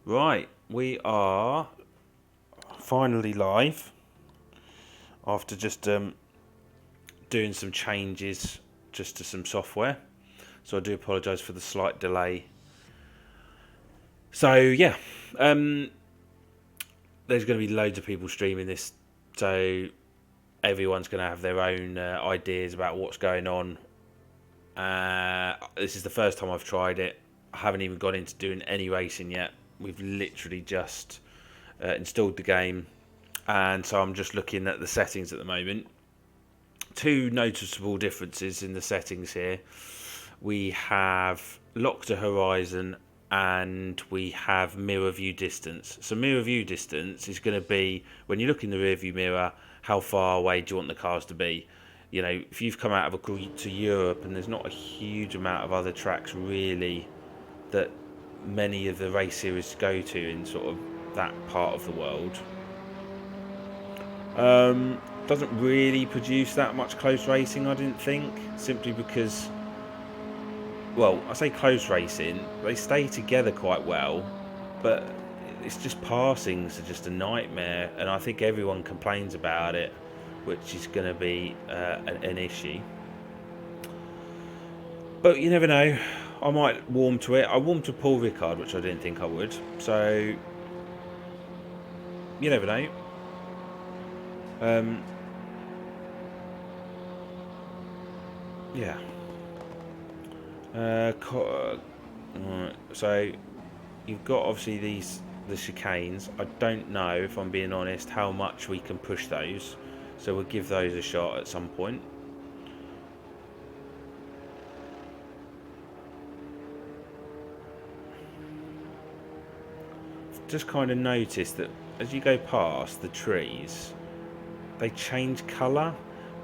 Right, we are finally live after just doing some changes just to some software. So I do apologise for the slight delay. So yeah, um, there's going to be loads of people streaming this, so everyone's going to have their own ideas about what's going on. This is the first time I've tried it. I haven't even gone into doing any racing yet. We've literally just installed the game, and so I'm just looking at the settings at the moment. Two noticeable differences in the settings here. We have lock to horizon and we have mirror view distance. So mirror view distance is going to be when you look in the rear view mirror, how far away do you want the cars to be? You know, if you've come out of to Europe and there's not a huge amount of other tracks really that many of the race series go to in sort of that part of the world. Doesn't really produce that much close racing, I didn't think, simply because, well, I say close racing, they stay together quite well, but it's just passings are just a nightmare, and I think everyone complains about it, which is going to be an issue. But you never know, I might warm to it. I warmed to Paul Ricard, which I didn't think I would, so you never know. Yeah. So you've got obviously the chicanes. I don't know, if I'm being honest, how much we can push those, so we'll give those a shot at some point. Just kind of noticed that as you go past the trees, they change colour,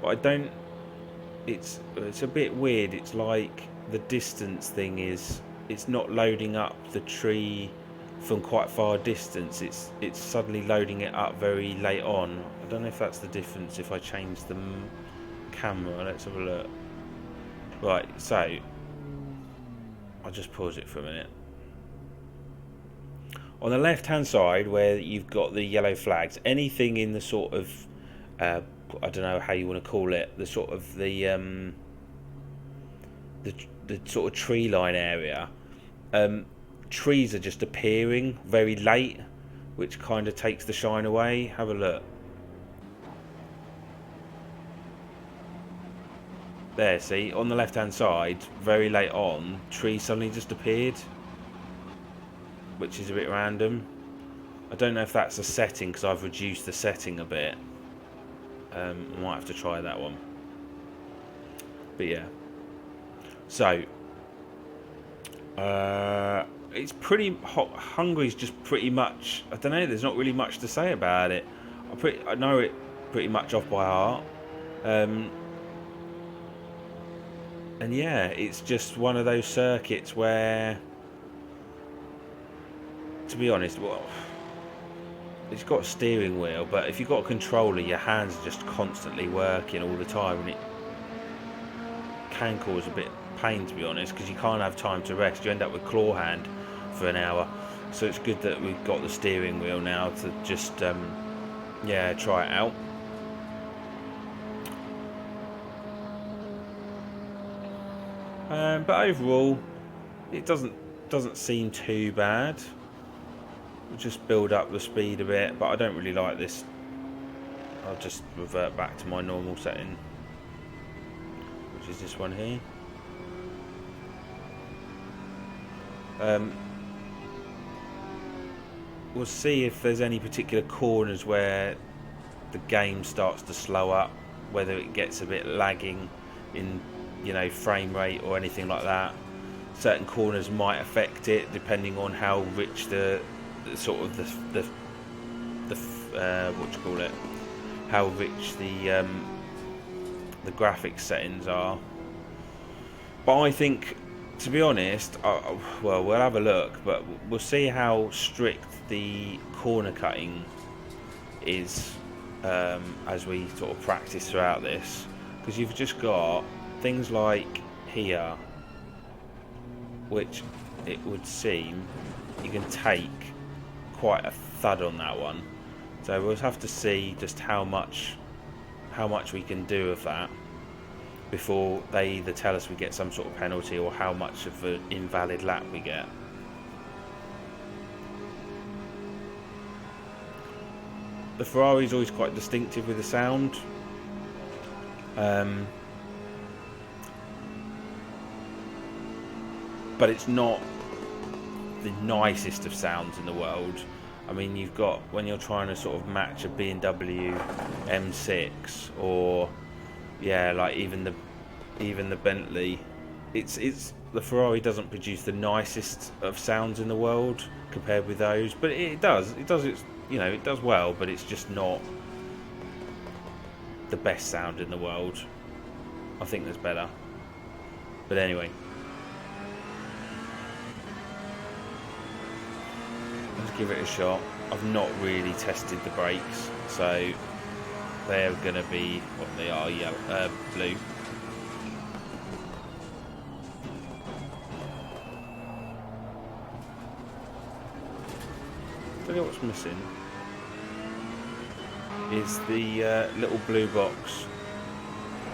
but I don't. It's a bit weird. It's like the distance thing is, it's not loading up the tree from quite far distance. It's suddenly loading it up very late on. I don't know if that's the difference if I change the camera. Let's have a look. Right, so I'll just pause it for a minute. On the left hand side where you've got the yellow flags, anything in the sort of I don't know how you want to call it, the sort of the sort of tree line area, trees are just appearing very late, which kind of takes the shine away. Have a look. There, see, on the left hand side, very late on, trees suddenly just appeared, which is a bit random. I don't know if that's a setting because I've reduced the setting a bit. I might have to try that one. But yeah. So, it's pretty hot. Hungary's just pretty much, I don't know, there's not really much to say about it. I know it pretty much off by heart. And yeah, it's just one of those circuits where, to be honest, well, it's got a steering wheel, but if you've got a controller, your hands are just constantly working all the time, and it can cause a bit of pain, to be honest, because you can't have time to rest. You end up with claw hand for an hour. So it's good that we've got the steering wheel now to just yeah, try it out. But overall, it doesn't seem too bad. We'll just build up the speed a bit, but I don't really like this. I'll just revert back to my normal setting, which is this one here. We'll see if there's any particular corners where the game starts to slow up, whether it gets a bit lagging in, you know, frame rate or anything like that. Certain corners might affect it depending on how rich the sort of the what do you call it? How rich the graphics settings are. But I think, to be honest, well, we'll have a look, but we'll see how strict the corner cutting is as we sort of practice throughout this, because you've just got things like here, which it would seem you can take quite a thud on that one. So we'll have to see just how much we can do of that before they either tell us we get some sort of penalty or how much of an invalid lap we get. The Ferrari is always quite distinctive with the sound. But it's not the nicest of sounds in the world. I mean, you've got, when you're trying to sort of match a BMW M6 or like even the Bentley, it's the Ferrari doesn't produce the nicest of sounds in the world compared with those, but it does it does well, but it's just not the best sound in the world. I think there's better, but anyway, let's give it a shot. I've not really tested the brakes, so they're going to be what they are, blue. Tell you what's missing is the little blue box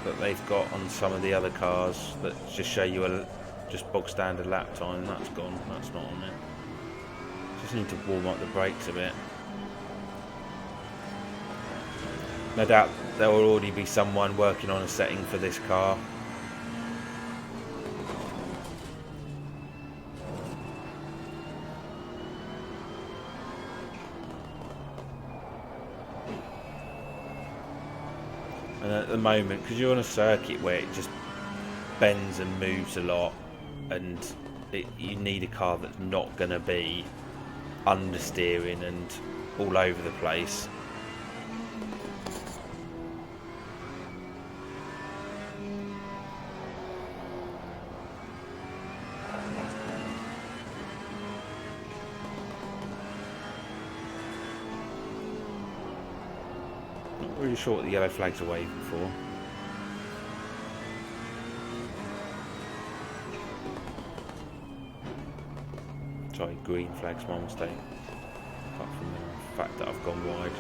that they've got on some of the other cars that just show you a just bog standard lap time. That's gone. That's not on it. Just need to warm up the brakes a bit. No doubt there will already be someone working on a setting for this car. And at the moment, because you're on a circuit where it just bends and moves a lot, and you need a car that's not going to be understeering and all over the place. Not really sure what the yellow flags are waving for. Sorry, green flag's my mistake. Apart from the fact that I've gone wide.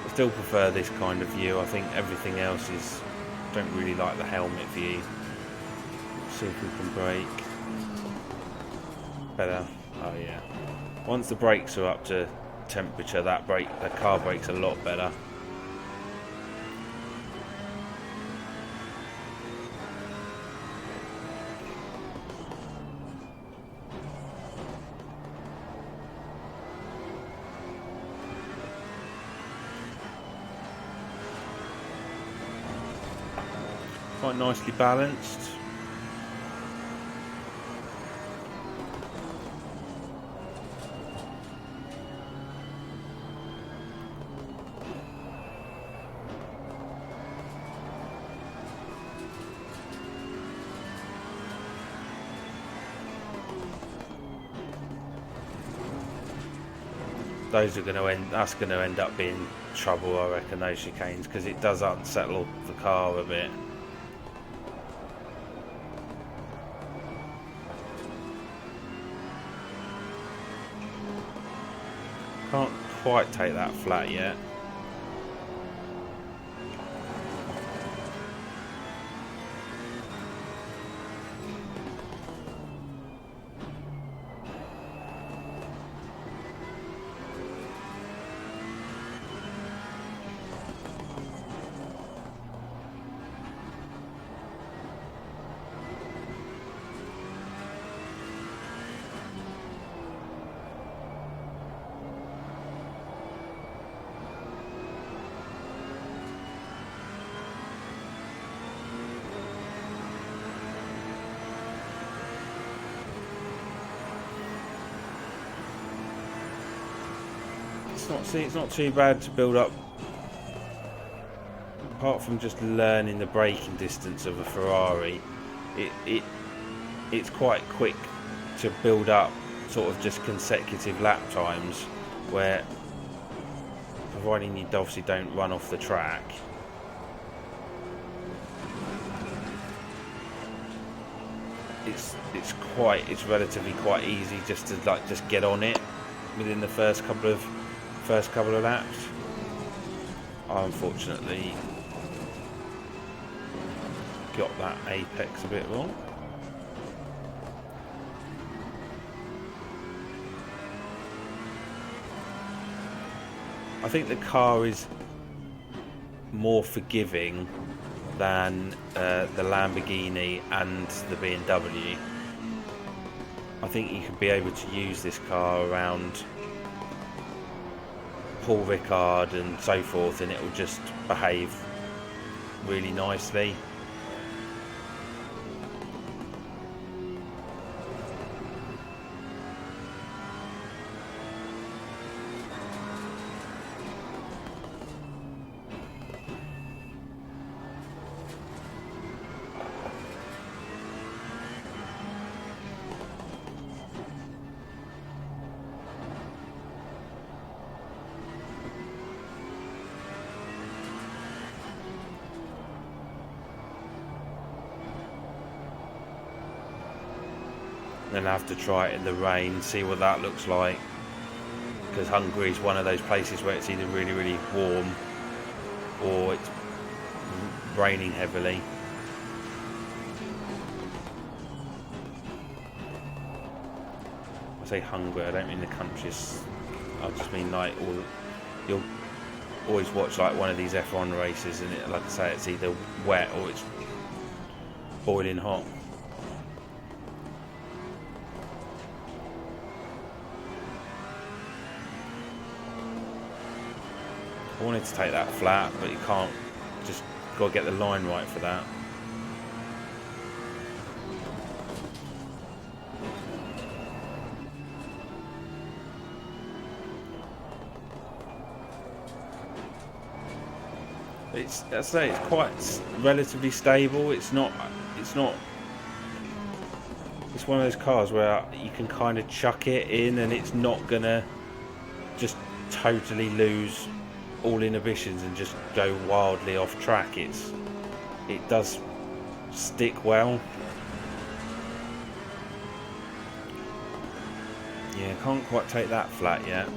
I still prefer this kind of view. I think everything else is... don't really like the helmet view. See if we can brake better. Oh yeah, once the brakes are up to temperature, the car brakes a lot better. Quite nicely balanced. Those are going to end. That's going to end up being trouble, I reckon. Those chicanes, because it does unsettle the car a bit. Can't quite take that flat yet. It's not too bad to build up, apart from just learning the braking distance of a Ferrari. it's quite quick to build up sort of just consecutive lap times, where providing you obviously don't run off the track, it's relatively quite easy just to just get on it within the first couple of laps. I unfortunately got that apex a bit wrong. I think the car is more forgiving than the Lamborghini and the BMW. I think you could be able to use this car around Paul Ricard and so forth, and it will just behave really nicely. Then have to try it in the rain, see what that looks like, because Hungary is one of those places where it's either really, really warm or it's raining heavily. I say Hungary, I don't mean the countries, I just mean like you'll always watch like one of these F1 races and it, like I say, it's either wet or it's boiling hot. I wanted to take that flat, but you can't, just got to get the line right for that. I'd say it's quite relatively stable. It's one of those cars where you can kind of chuck it in and it's not gonna just totally lose all inhibitions and just go wildly off track. It does stick well. Yeah, can't quite take that flat yet.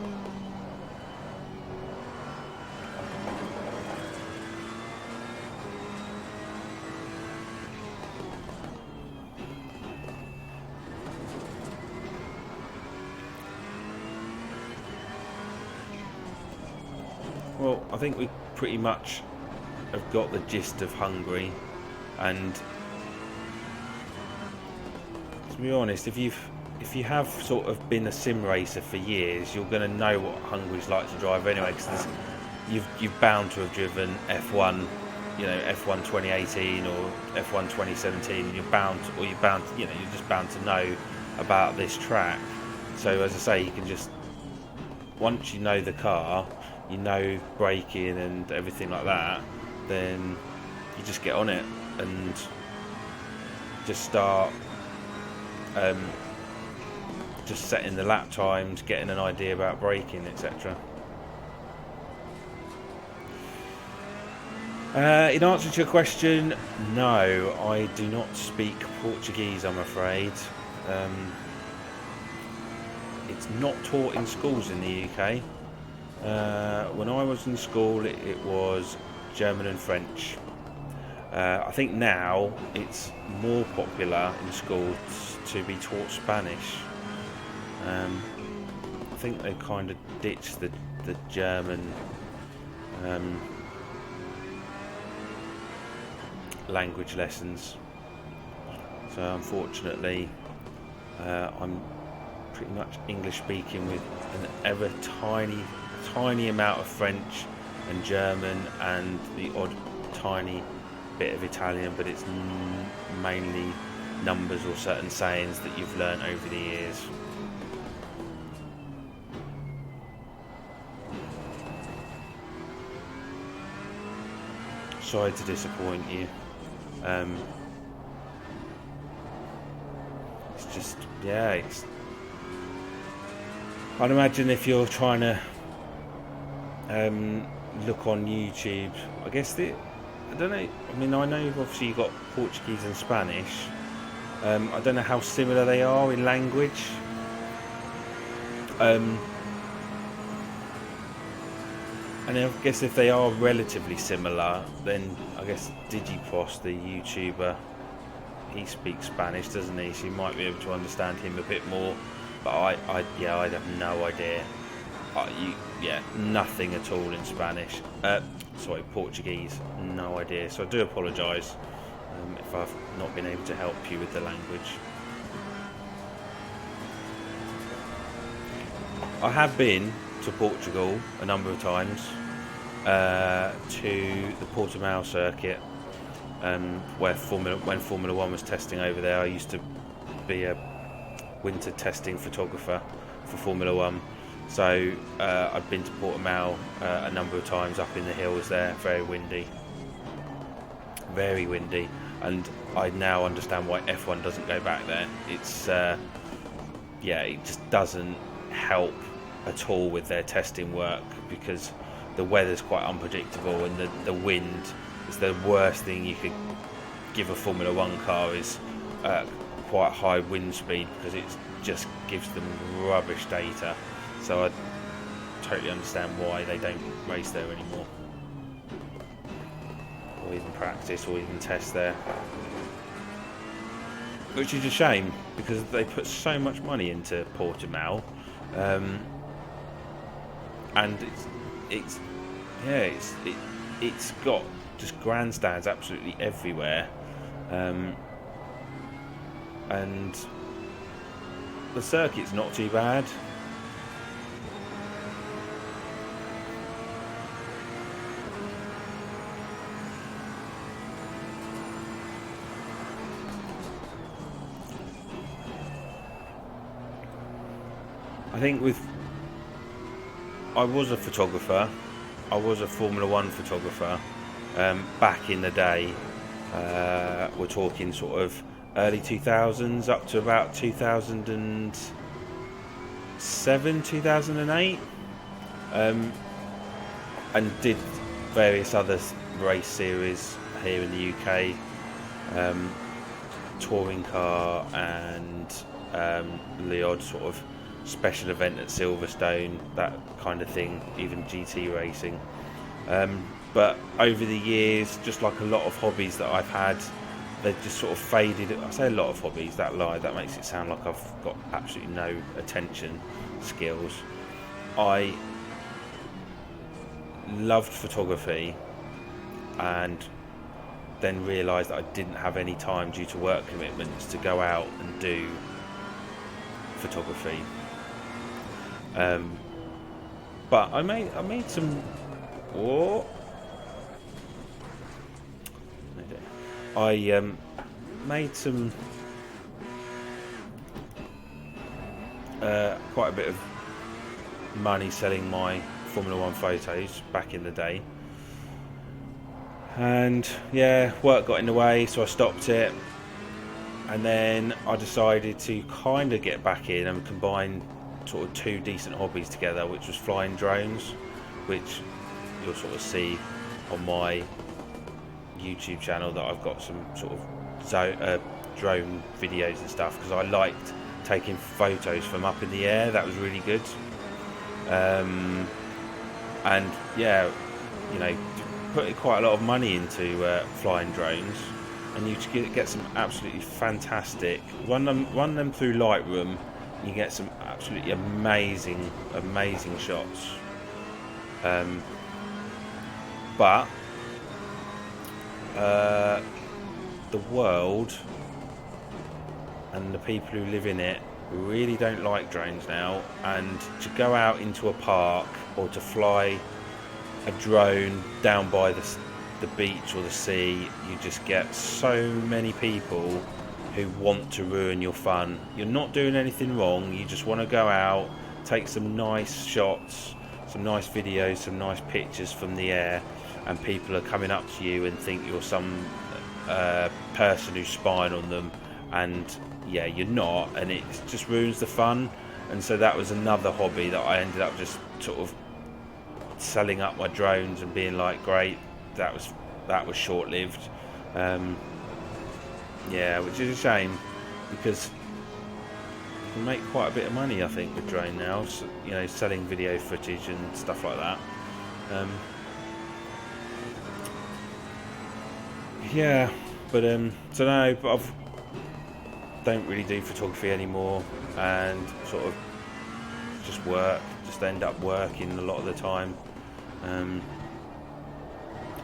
Well, I think we pretty much have got the gist of Hungary, and to be honest, if you have sort of been a sim racer for years, you're going to know what Hungary's like to drive anyway, because you've bound to have driven F1, you know, F1 2018 or F1 2017. You're just bound to know about this track. So as I say, you can just, once you know the car, you know braking and everything like that, then you just get on it and just start just setting the lap times, getting an idea about braking, etc. In answer to your question, no, I do not speak Portuguese, I'm afraid. It's not taught in schools in the UK. When I was in school, it was German and French. I think now it's more popular in schools to be taught Spanish. I think they kind of ditched the German language lessons. So unfortunately, I'm pretty much English speaking with an ever tiny amount of French and German and the odd tiny bit of Italian, but it's mainly numbers or certain sayings that you've learnt over the years. Sorry to disappoint you. just, yeah, it's... I'd imagine if you're trying to look on YouTube, I guess I don't know, I mean, I know obviously you've got Portuguese and Spanish. I don't know how similar they are in language. And I guess if they are relatively similar, then I guess Digipros, the YouTuber, he speaks Spanish, doesn't he? So you might be able to understand him a bit more. But I'd have no idea. Nothing at all in Spanish. Sorry, Portuguese, no idea. So I do apologise if I've not been able to help you with the language. I have been to Portugal a number of times, to the Portimao circuit, where when Formula 1 was testing over there. I used to be a winter testing photographer for Formula 1, so I've been to Portimao a number of times up in the hills there. Very windy, and I now understand why F1 doesn't go back there. It's it just doesn't help at all with their testing work, because the weather's quite unpredictable, and the wind is the worst thing you could give a Formula 1 car, is quite high wind speed, because it just gives them rubbish data. So I totally understand why they don't race there anymore, or even practice, or even test there, which is a shame, because they put so much money into Portimao. And it's got just grandstands absolutely everywhere, and the circuit's not too bad. I think I was a photographer. I was a Formula 1 photographer back in the day. We're talking sort of early 2000s up to about 2007, 2008, and did various other race series here in the UK, touring car, and the odd sort of special event at Silverstone, that kind of thing, even GT racing. But over the years, just like a lot of hobbies that I've had, they've just sort of faded. I say a lot of hobbies, that makes it sound like I've got absolutely no attention skills. I loved photography, and then realised that I didn't have any time due to work commitments to go out and do photography. But I made some. Oh, I made some quite a bit of money selling my Formula 1 photos back in the day, and work got in the way, so I stopped it. And then I decided to kind of get back in and combine sort of two decent hobbies together, which was flying drones, which you'll sort of see on my YouTube channel, that I've got some sort of drone videos and stuff, because I liked taking photos from up in the air. That was really good. And putting quite a lot of money into flying drones, and you get some absolutely fantastic, run them through Lightroom, and you get some absolutely amazing shots. But the world and the people who live in it really don't like drones now, and to go out into a park or to fly a drone down by the beach or the sea, you just get so many people who want to ruin your fun. You're not doing anything wrong, you just want to go out, take some nice shots, some nice videos, some nice pictures from the air, and people are coming up to you and think you're some person who's spying on them and yeah, you're not, and it just ruins the fun. And so that was another hobby that I ended up just sort of selling up my drones and being like, great, that was short-lived. Yeah, which is a shame, because you can make quite a bit of money, I think, with drone now, so, you know, selling video footage and stuff like that. Yeah, but so no, but I don't really do photography anymore, and sort of just end up working a lot of the time,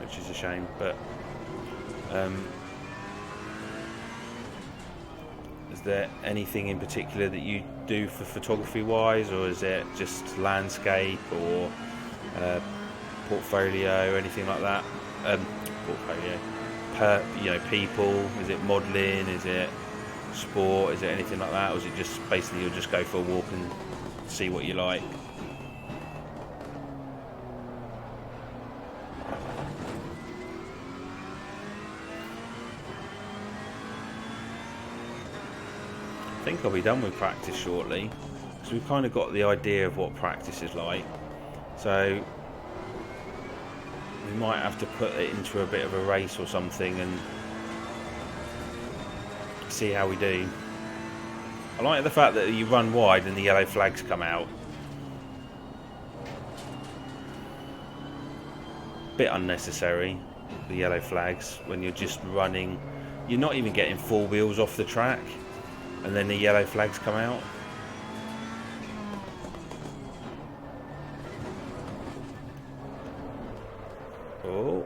which is a shame. But is there anything in particular that you do for photography wise, or is it just landscape or portfolio or anything like that? Portfolio, you know, people. Is it modelling? Is it sport? Is it anything like that, or is it just basically you'll just go for a walk and see what you like? I think I'll be done with practice shortly, because we've kind of got the idea of what practice is like, so we might have to put it into a bit of a race or something and see how we do. I like the fact that you run wide and the yellow flags come out. Bit unnecessary, the yellow flags, when you're just running. You're not even getting four wheels off the track, and then the yellow flags come out. Oh,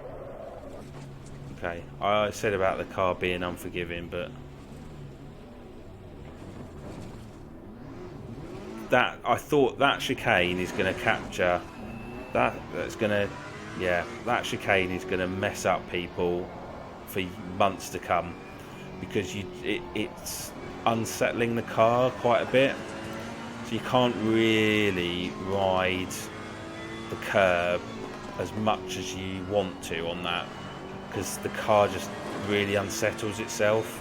okay. I said about the car being unforgiving, but that, I thought that chicane is going to capture that. That chicane is going to mess up people for months to come, because it's unsettling the car quite a bit, so you can't really ride the curb as much as you want to on that, because the car just really unsettles itself.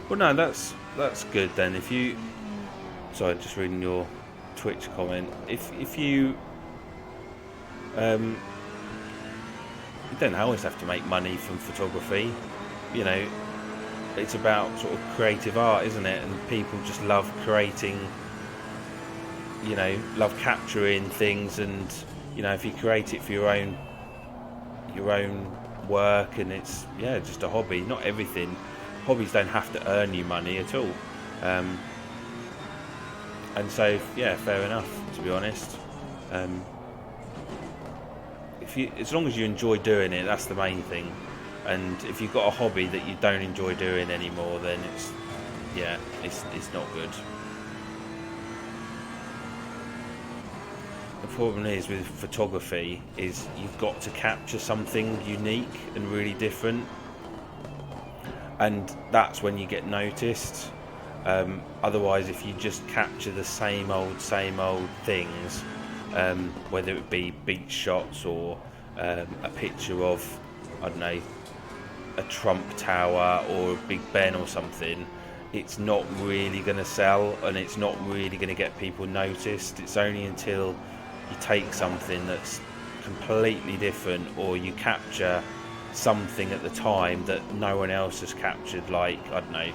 Well, no, that's good then. If you, sorry, just reading your Twitch comment. If you, you don't always have to make money from photography. You know, it's about sort of creative art, isn't it? And people just love creating. You know, love capturing things, and you know, if you create it for your own work, and it's just a hobby. Not everything. Hobbies don't have to earn you money at all, and so fair enough, to be honest. As long as you enjoy doing it, that's the main thing. And if you've got a hobby that you don't enjoy doing anymore, then it's not good. The problem is with photography is you've got to capture something unique and really different, and that's when you get noticed. Otherwise, if you just capture the same old things, whether it be beach shots or a picture of, I don't know, a Trump Tower or a Big Ben or something, it's not really going to sell, and it's not really going to get people noticed. It's only until you take something that's completely different, or you capture something at the time that no one else has captured, like, I don't know,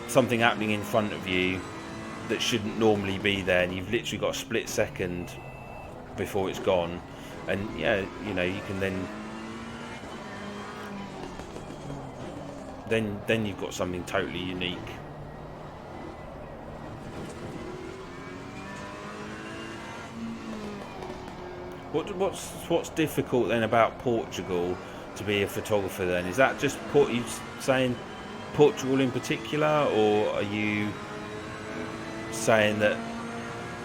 something happening in front of you that shouldn't normally be there, and you've literally got a split second before it's gone, and you can then you've got something totally unique. What's difficult then about Portugal to be a photographer then? Is that just you saying Portugal in particular, or are you saying that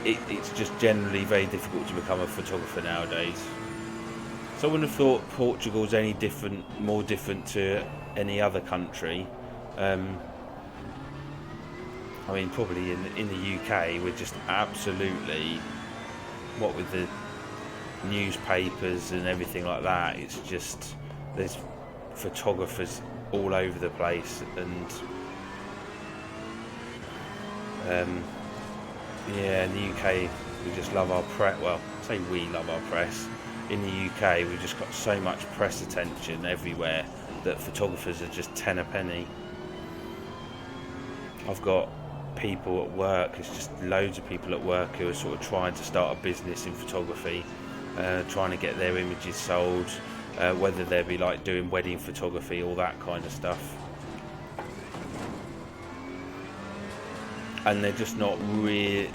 it's just generally very difficult to become a photographer nowadays? So I wouldn't have thought Portugal's any more different to any other country. Um, I mean, probably in the UK, we're just absolutely, what with the newspapers and everything like that, it's just, there's photographers all over the place, and yeah, in the UK we just love our press. Well, I say we love our press. In the UK, we've just got so much press attention everywhere that photographers are just 10 a penny. I've got people at work, it's just loads of people at work who are sort of trying to start a business in photography, trying to get their images sold, whether they be like doing wedding photography, all that kind of stuff. And they're just not really.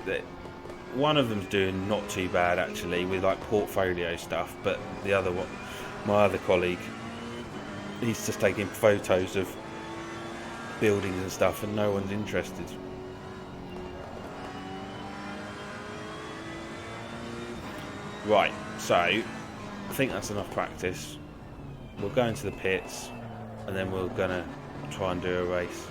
One of them's doing not too bad actually with like portfolio stuff, but the other one, my other colleague, he's just taking photos of buildings and stuff, and no one's interested. Right, so I think that's enough practice. We'll go into the pits, and then we're gonna try and do a race.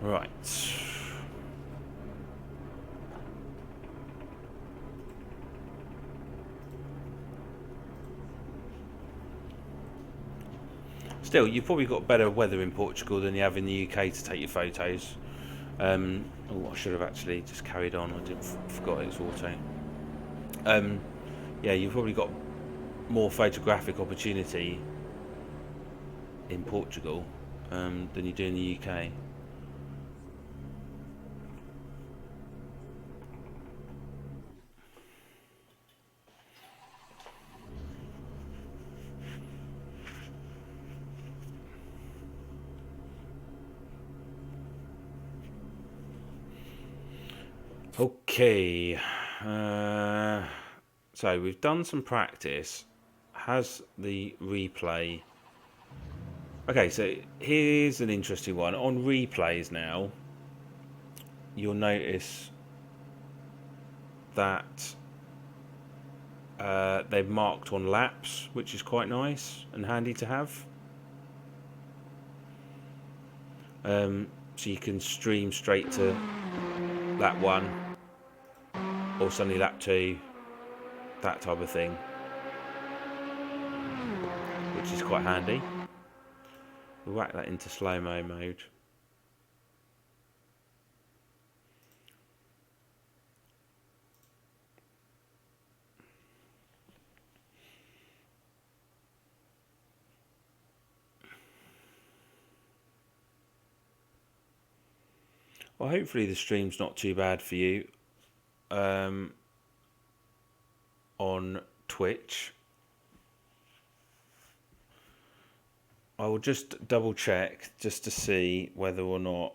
Right. Still, you've probably got better weather in Portugal than you have in the UK to take your photos. I should have actually just carried on. I didn't forgot it was auto. Yeah, you've probably got more photographic opportunity in Portugal than you do in the UK. Okay, so we've done some practice. Has the replay? Okay, so here's an interesting one. On replays now, you'll notice that they've marked on laps, which is quite nice and handy to have. So you can stream straight to lap 1 or suddenly lap 2, that type of thing, which is quite handy. We'll whack that into slow-mo mode. Well, hopefully the stream's not too bad for you on Twitch. I will just double check just to see whether or not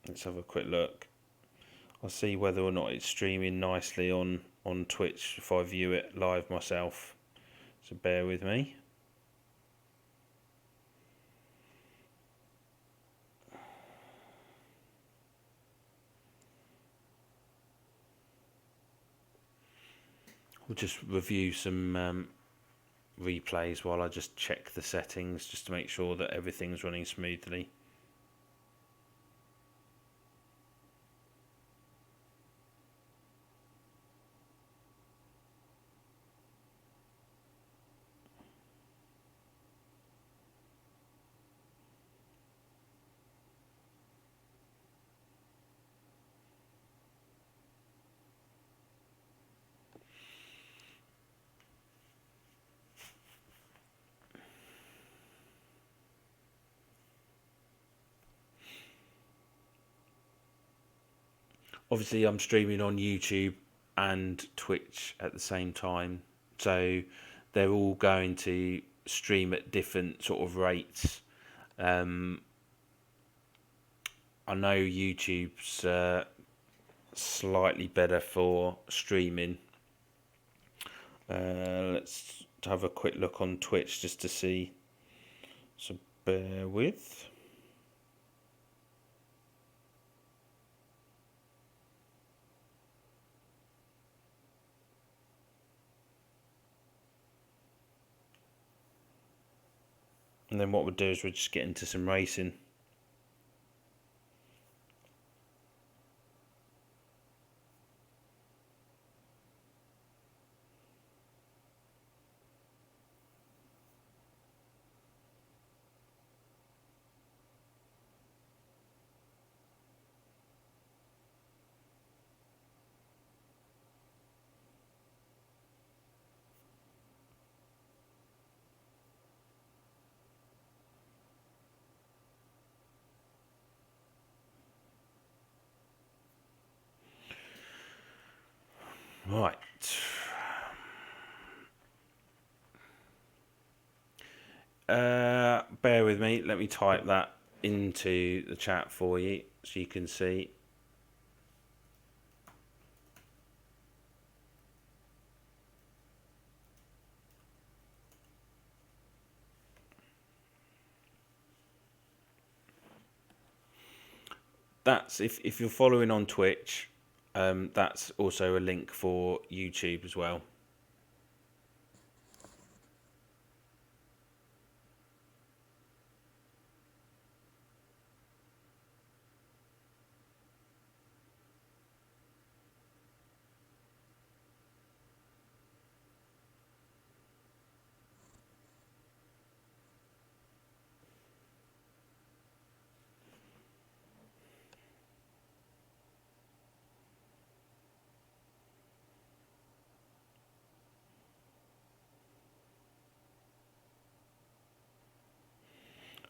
let's have a quick look. I'll see whether or not it's streaming nicely on Twitch if I view it live myself, so bear with me. We'll just review some replays while I just check the settings just to make sure that everything's running smoothly. Obviously, I'm streaming on YouTube and Twitch at the same time, so they're all going to stream at different sort of rates. I know YouTube's slightly better for streaming. Let's have a quick look on Twitch just to see. So bear with. And then what we'll do is we'll just get into some racing. Right. Bear with me. Let me type that into the chat for you so you can see. That's if you're following on Twitch, that's also a link for YouTube as well.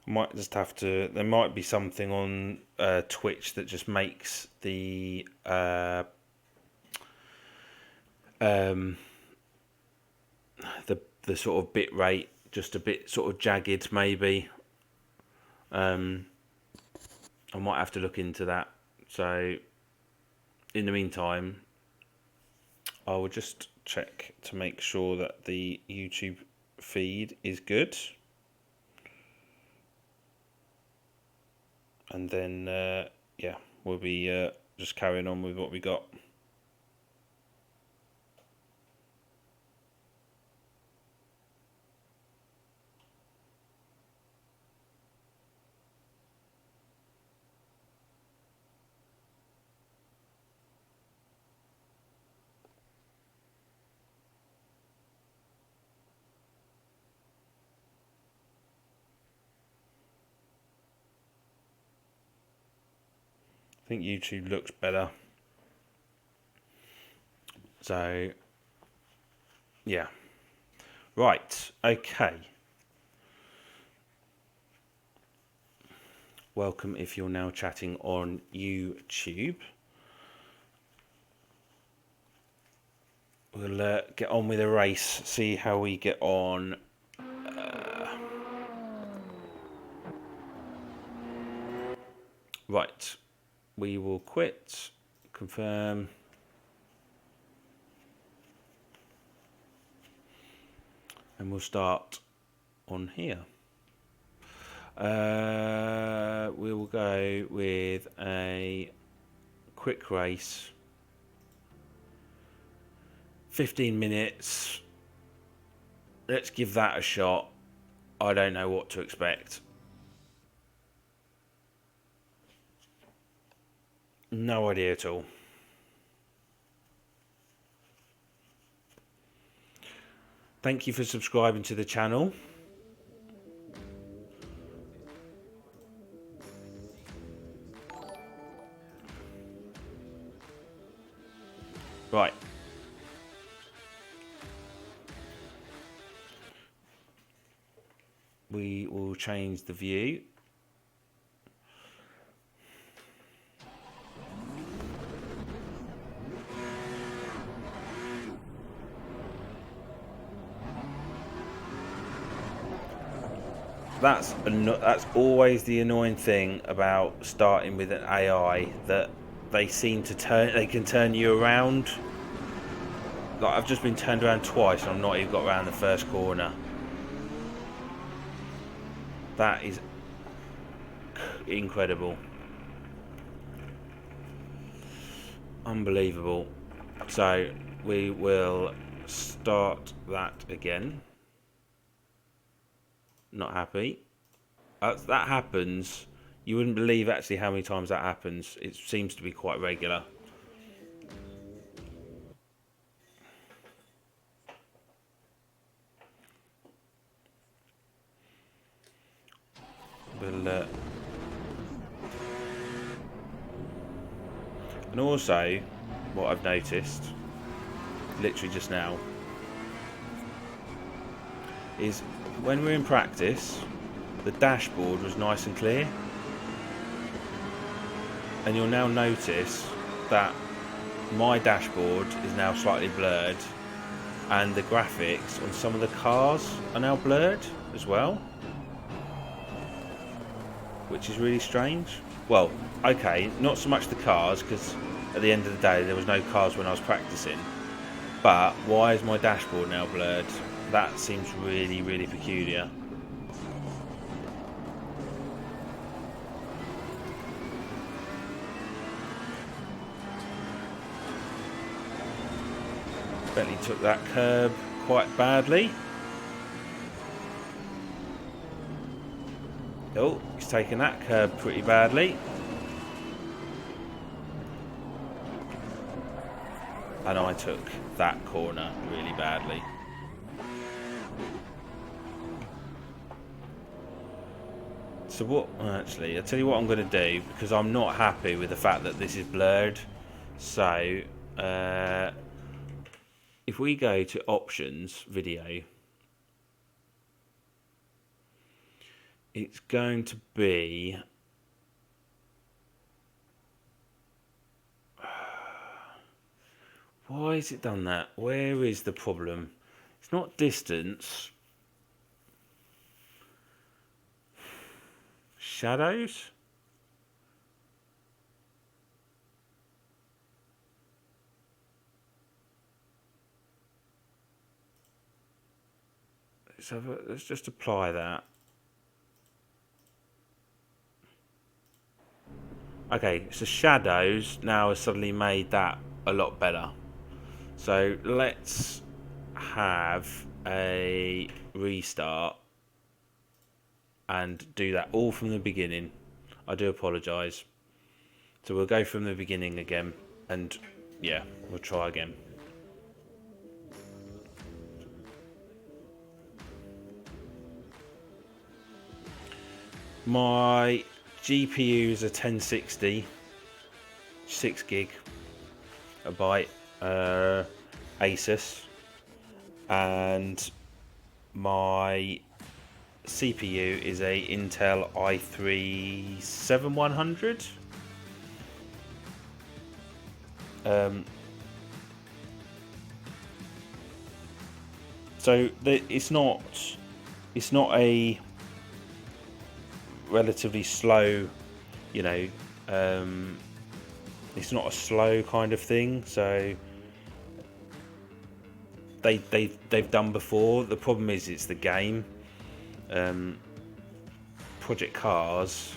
Might just have to. There might be something on Twitch that just makes the the sort of bit rate just a bit sort of jagged, maybe. I might have to look into that. So, in the meantime, I will just check to make sure that the YouTube feed is good. And then, yeah, we'll be just carrying on with what we got. I think YouTube looks better. So, yeah. Right, okay. Welcome if you're now chatting on YouTube. We'll get on with the race, see how we get on. Right, we will quit, confirm. And we'll start on here. We will go with a quick race. 15 minutes. Let's give that a shot. I don't know what to expect. No idea at all. Thank you for subscribing to the channel. Right. We will change the view. that's always the annoying thing about starting with an AI, that they can turn you around. Like, I've just been turned around twice and I've not even got around the first corner. That is incredible. Unbelievable. So we will start that again. Not happy. That happens. You wouldn't believe actually how many times that happens. It seems to be quite regular. We'll, and also, what I've noticed, literally just now, is when we're in practice, the dashboard was nice and clear. And you'll now notice that my dashboard is now slightly blurred, and the graphics on some of the cars are now blurred as well, which is really strange. Well, okay, not so much the cars, because at the end of the day there was no cars when I was practicing, but why is my dashboard now blurred? That seems really, really peculiar. Bentley took that curb quite badly. Oh, he's taken that curb pretty badly. And I took that corner really badly. So what, actually, I'll tell you what I'm going to do, because I'm not happy with the fact that this is blurred. So, if we go to options, video, it's going to be why has it done that? Where is the problem? It's not distance. Shadows? So let's just apply that. Okay, so shadows now has suddenly made that a lot better. So let's have a restart and do that all from the beginning. I do apologise. So we'll go from the beginning again, and yeah, we'll try again. My GPU is a 1060, 6 gig a byte, Asus, and my CPU is a Intel i3 7100. So it's not a relatively slow, it's not a slow kind of thing. So they've done before. The problem is it's the game. Project Cars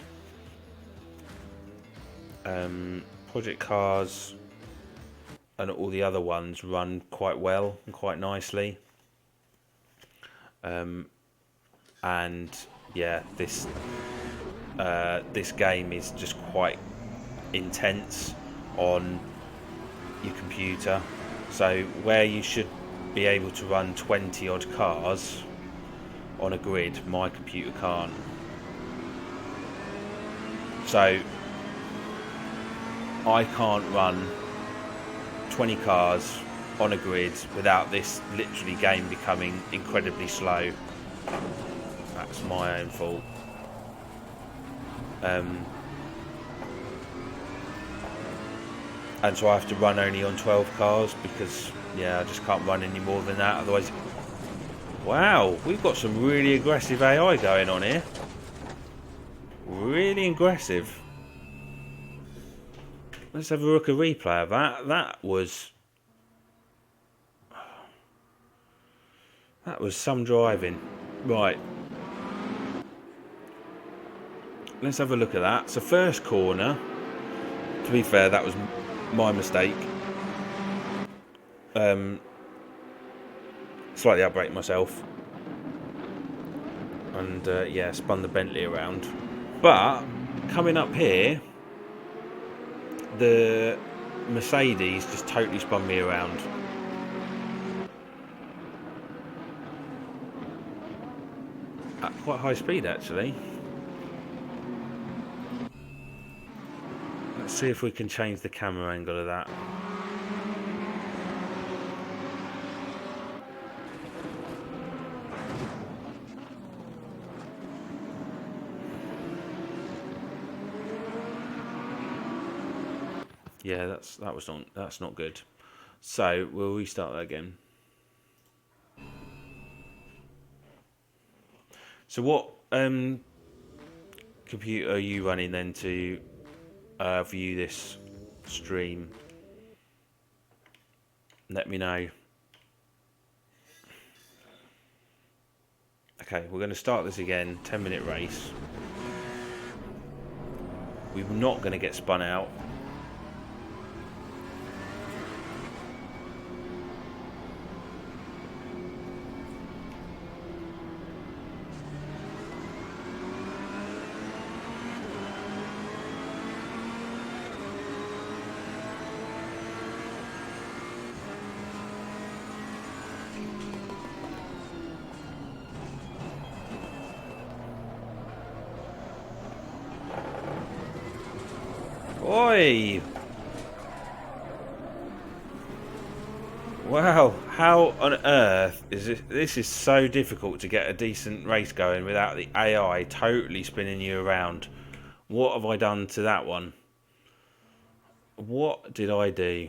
and all the other ones run quite well and quite nicely. And yeah, this game is just quite intense on your computer. So where you should be able to run 20 odd cars on a grid, my computer can't. So I can't run 20 cars on a grid without this literally game becoming incredibly slow. That's my own fault. And so I have to run only on 12 cars because, yeah, I just can't run any more than that. Otherwise, Wow, we've got some really aggressive AI going on here. Really aggressive. Let's have a look at a replay of that. That was some driving. Right. Let's have a look at that. So first corner. To be fair, that was my mistake. Slightly outbraked myself. And yeah, spun the Bentley around. But coming up here, the Mercedes just totally spun me around. At quite high speed, actually. Let's see if we can change the camera angle of that. Yeah, that's not good. So we'll restart that again. So what computer are you running then to view this stream? Let me know. Okay, we're going to start this again. 10-minute race. We're not going to get spun out. Oi! Wow, how on earth is this? This is so difficult to get a decent race going without the AI totally spinning you around. What have I done to that one? What did I do?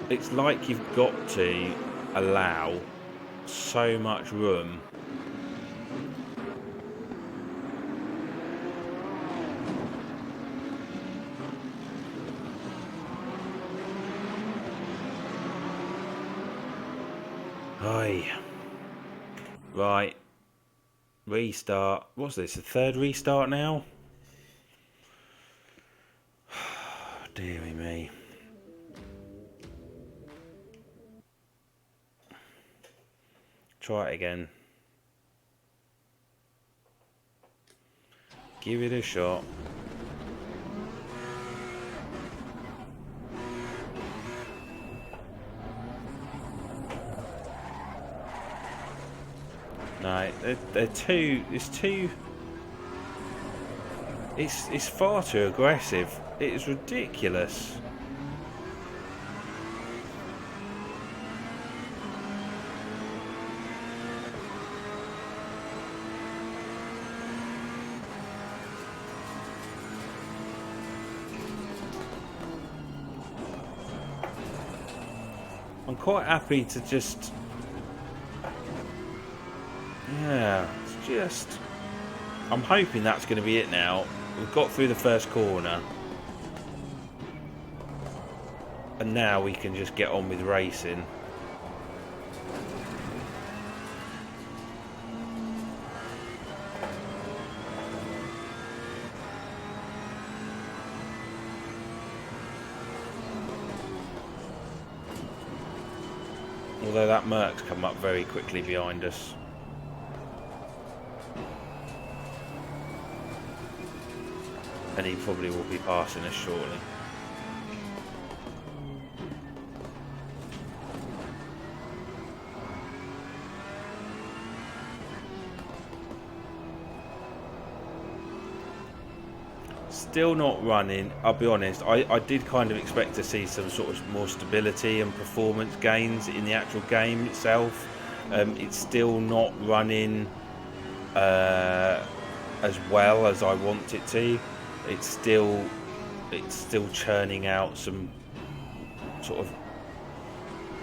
It's like you've got to allow so much room. Aye. Right. Restart. What's this? The third restart now? Dearie me. Try it again. Give it a shot. No, they're too. It's too. It's far too aggressive. It is ridiculous. I'm quite happy to just. Yeah, it's just. I'm hoping that's going to be it now. We've got through the first corner. And now we can just get on with racing. Although that Merc's come up very quickly behind us. And he probably will be passing us shortly. Still not running. I'll be honest, I did kind of expect to see some sort of more stability and performance gains in the actual game itself. It's still not running as well as I want it to. It's still it's still churning out some sort of,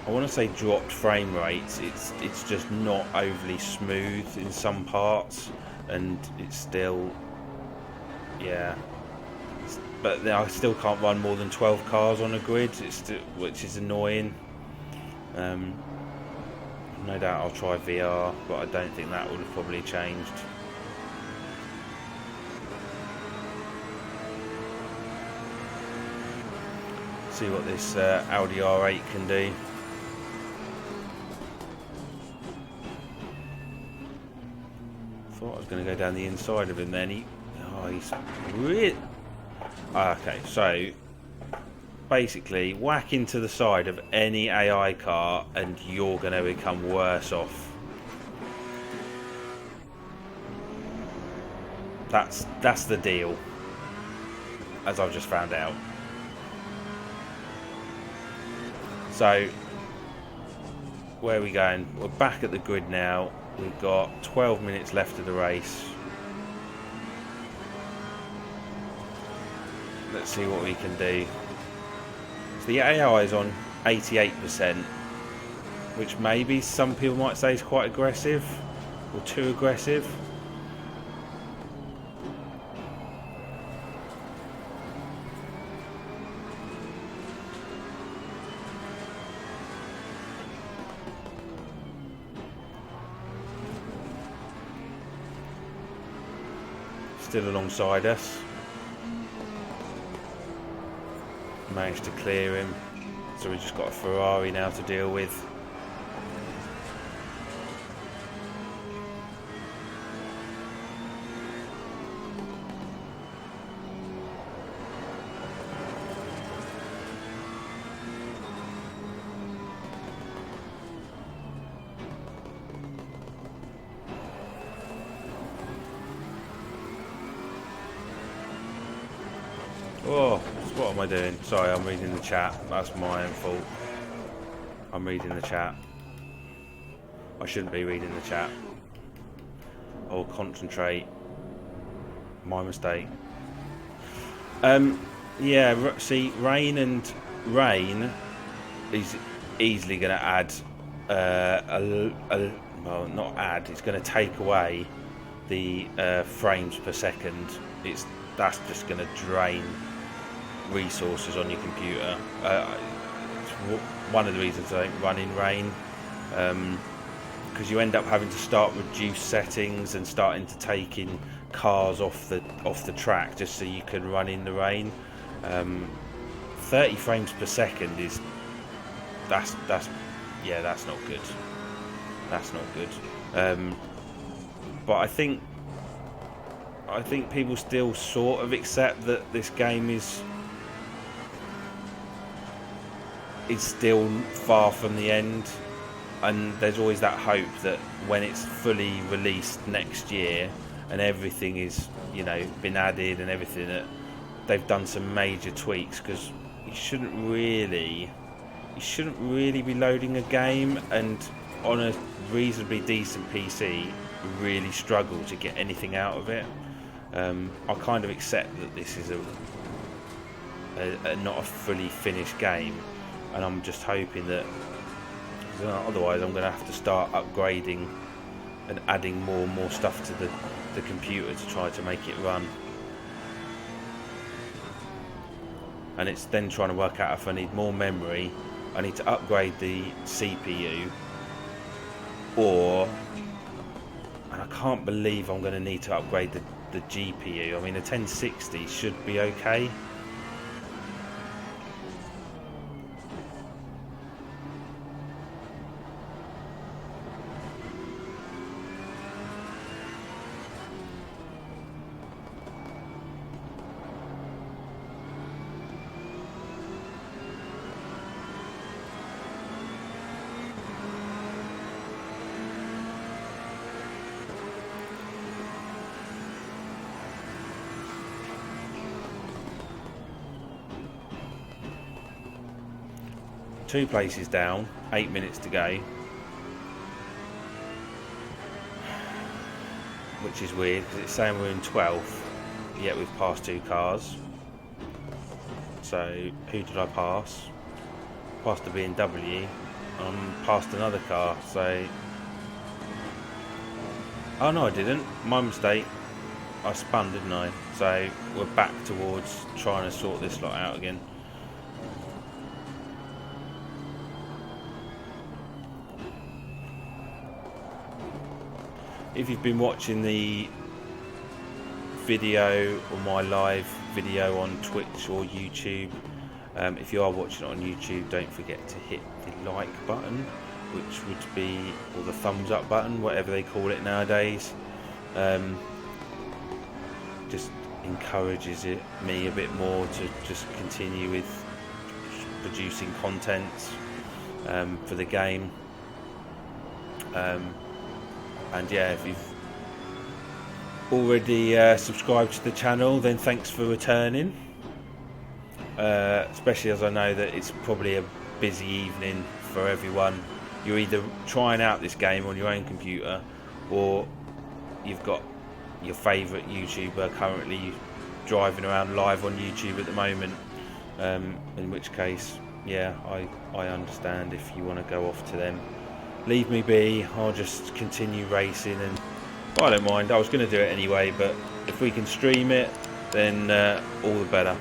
I want to say, dropped frame rates. It's just not overly smooth in some parts, and it's still, yeah. But I still can't run more than 12 cars on a grid, which is annoying. No doubt I'll try VR, but I don't think that would have probably changed. See what this Audi R8 can do. Thought I was going to go down the inside of him then. He's really... Okay, so basically whack into the side of any AI car and you're going to become worse off. That's the deal, as I've just found out. So where are we going? We're back at the grid now. We've got 12 minutes left of the race. Let's see what we can do. So the AI is on 88%, which maybe some people might say is quite aggressive or too aggressive. Still alongside us. Managed to clear him, so we've just got a Ferrari now to deal with. Oh, what am I doing? Sorry, I'm reading the chat. That's my own fault. I'm reading the chat. I shouldn't be reading the chat. I'll concentrate. My mistake. Yeah, see, rain is easily going to add well, not add. It's going to take away the frames per second. That's just going to drain resources on your computer. It's one of the reasons I don't run in rain, because you end up having to start reduced settings and starting to take in cars off the track just so you can run in the rain. 30 frames per second is that's not good. That's not good. But I think people still sort of accept that this game is still far from the end, and there's always that hope that when it's fully released next year and everything is, you know, been added and everything, that they've done some major tweaks, because you shouldn't really be loading a game and on a reasonably decent PC really struggle to get anything out of it. I kind of accept that this is not a fully finished game, and I'm just hoping that, otherwise I'm going to have to start upgrading and adding more and more stuff to the computer to try to make it run. And it's then trying to work out if I need more memory, I need to upgrade the CPU, and I can't believe I'm going to need to upgrade the GPU. I mean, a 1060 should be okay. Two places down, 8 minutes to go, which is weird because it's saying we're in 12th, yet we've passed two cars. So who did I pass? Past the BMW. Past another car. So oh no, I didn't. My mistake. I spun, didn't I? So we're back towards trying to sort this lot out again. If you've been watching the video or my live video on Twitch or YouTube, if you are watching it on YouTube, don't forget to hit the like button, which would be, or the thumbs up button, whatever they call it nowadays. Just encourages me a bit more to just continue with producing content for the game. And yeah, if you've already subscribed to the channel, then thanks for returning. Especially as I know that it's probably a busy evening for everyone. You're either trying out this game on your own computer, or you've got your favourite YouTuber currently driving around live on YouTube at the moment. In which case, yeah, I understand if you want to go off to them. Leave me be, I'll just continue racing, and I don't mind. I was going to do it anyway, but if we can stream it, then all the better.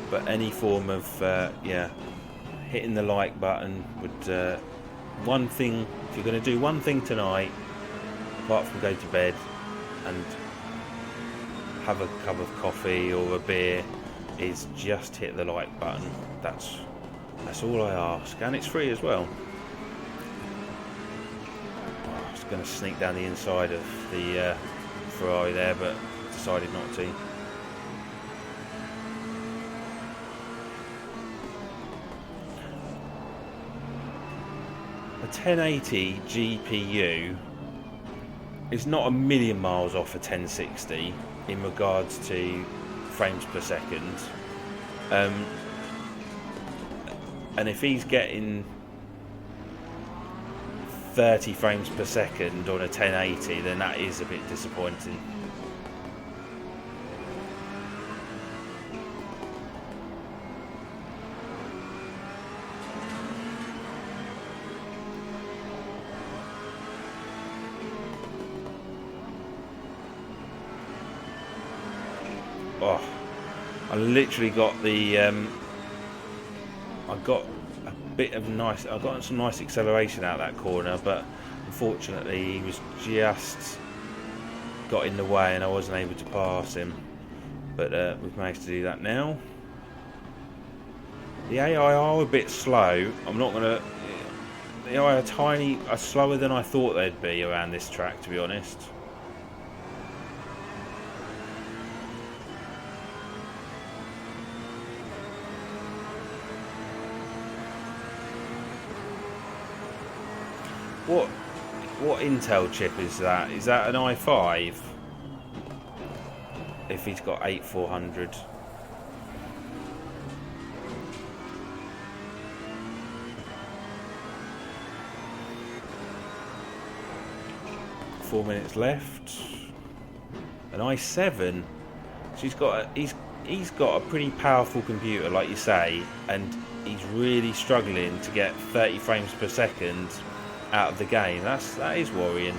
But any form of, yeah, hitting the like button would, one thing, if you're going to do one thing tonight, apart from go to bed and have a cup of coffee or a beer, is just hit the like button. That's all I ask, and it's free as well. I was going to sneak down the inside of the Ferrari there, but decided not to. A 1080 GPU is not a million miles off a 1060 in regards to frames per second. And if he's getting 30 frames per second on a 1080, then that is a bit disappointing. Oh, I literally got the I got a bit of nice. I got some nice acceleration out that corner, but unfortunately he was just got in the way, and I wasn't able to pass him. But we've managed to do that now. The AI are a bit slow. I'm not gonna. The AI are slower than I thought they'd be around this track, to be honest. What Intel chip is that? Is that an i5? If he's got 8400. Four minutes left. An i7. So he's got a pretty powerful computer, like you say, and he's really struggling to get 30 frames per second out of the game. That is worrying.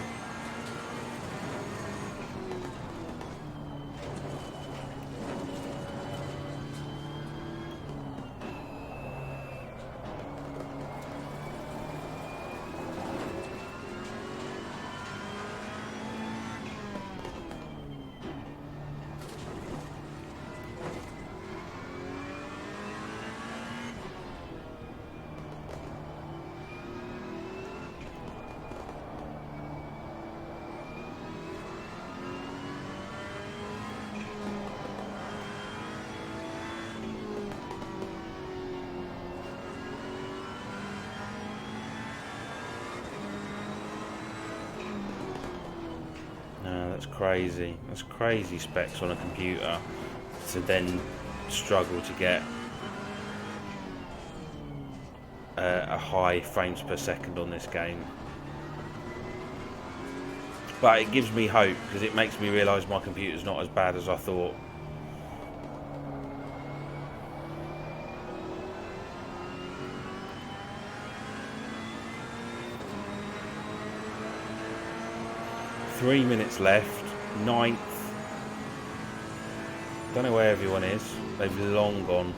Crazy. That's crazy specs on a computer to then struggle to get a high frames per second on this game. But it gives me hope because it makes me realise my computer's not as bad as I thought. Three minutes left. 9th. Don't know where everyone is. They've long gone.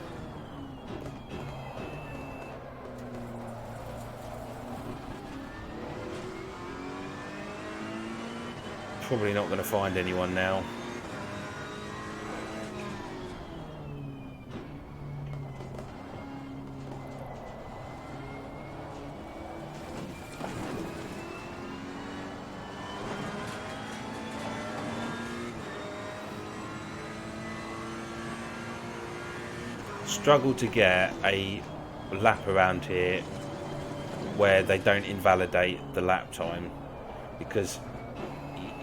Probably not going to find anyone now. Struggle to get a lap around here where they don't invalidate the lap time, because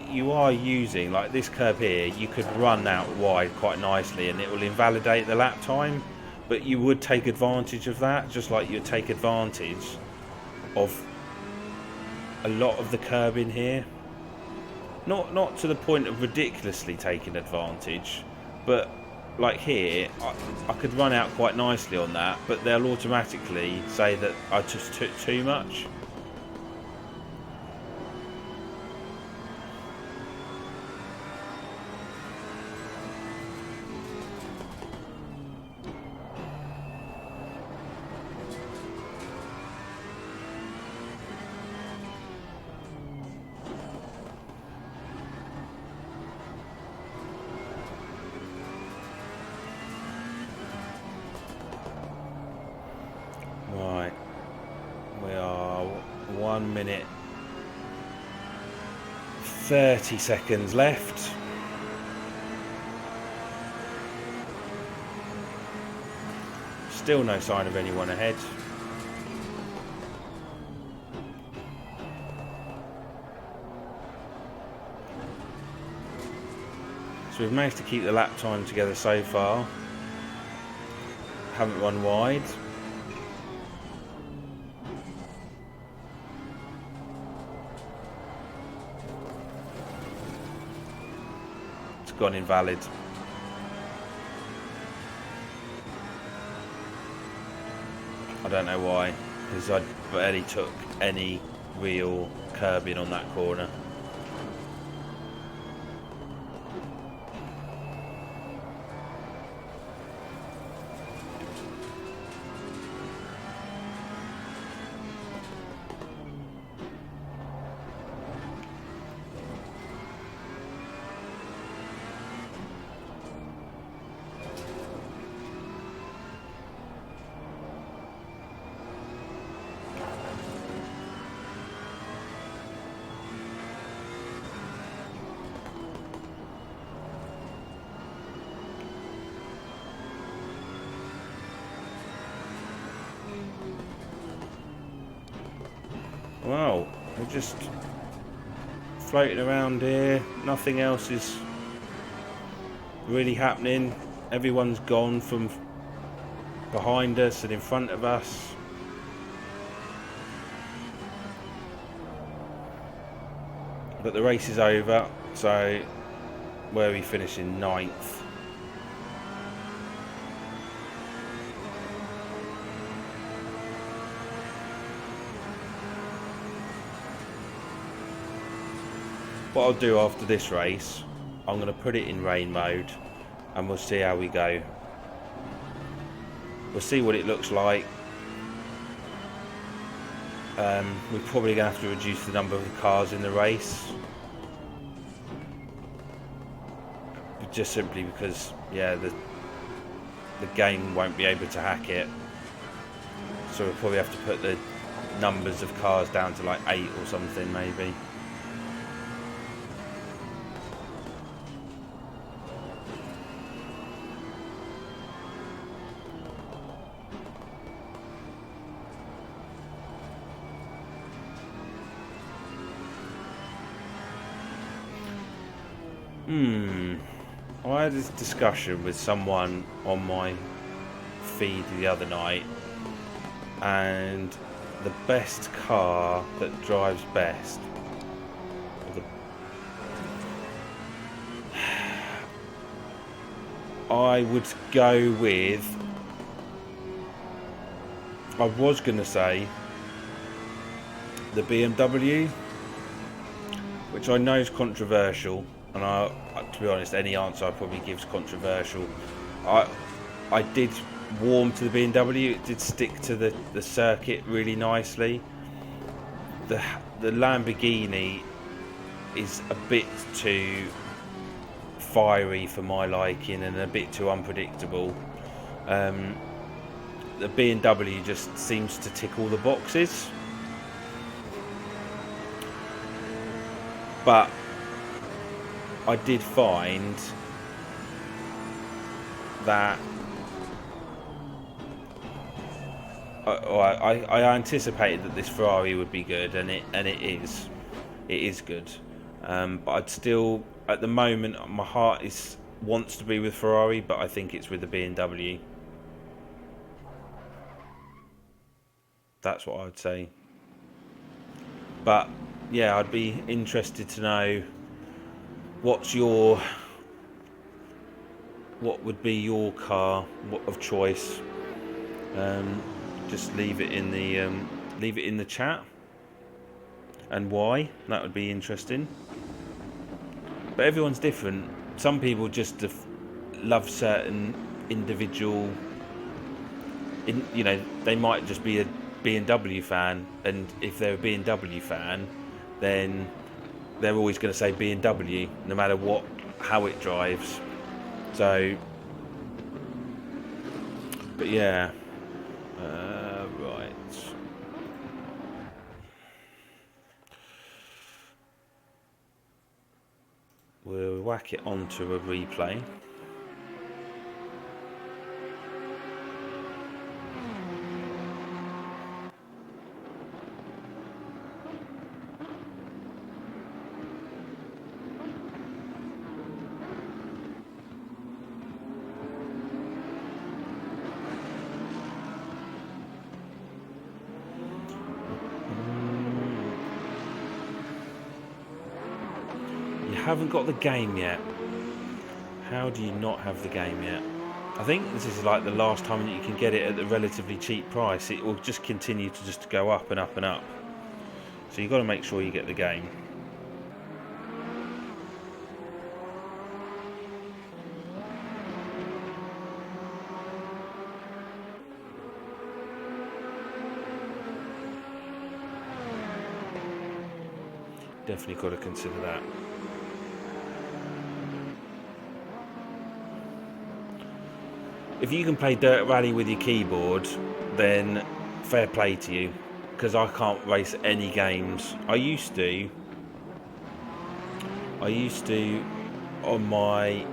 you are using, like this curb here, you could run out wide quite nicely and it will invalidate the lap time, but you would take advantage of that, just like you'd take advantage of a lot of the curb in here. Not to the point of ridiculously taking advantage, but like here, I could run out quite nicely on that, but they'll automatically say that I just took too much. Right, we are 1 minute 30 seconds left. Still no sign of anyone ahead. So we've managed to keep the lap time together so far. Haven't run wide. Gone invalid. I don't know why, because I barely took any real curbing on that corner. Wow, we're just floating around here. Nothing else is really happening. Everyone's gone from behind us and in front of us. But the race is over, so where are we finishing? 9th. What I'll do after this race, I'm going to put it in rain mode and we'll see how we go. We'll see what it looks like. We're probably going to have to reduce the number of cars in the race. Just simply because, yeah, the game won't be able to hack it. So we'll probably have to put the numbers of cars down to like 8 or something maybe. I had this discussion with someone on my feed the other night, and the best car that drives best, or the I would go with... I was going to say the BMW, which I know is controversial, and to be honest, any answer I probably give is controversial. I did warm to the BMW. It did stick to the circuit really nicely. The Lamborghini is a bit too fiery for my liking and a bit too unpredictable. The BMW just seems to tick all the boxes, but I did find that I anticipated that this Ferrari would be good, and it is good. But I'd still, at the moment, my heart wants to be with Ferrari, but I think it's with the BMW. That's what I would say. But yeah, I'd be interested to know what would be your car of choice. Just leave it in the chat, and why. That would be interesting. But everyone's different. Some people just love certain individual. They might just be a BMW fan, and if they're a BMW fan, then they're always going to say BMW, no matter how it drives. So, but yeah, right. We'll whack it onto a replay. Haven't got the game yet. How do you not have the game yet? I think this is like the last time that you can get it at a relatively cheap price. It will just continue to just go up and up and up. So you've got to make sure you get the game. Definitely got to consider that. If you can play Dirt Rally with your keyboard, then fair play to you, because I can't race any games. I used to on my,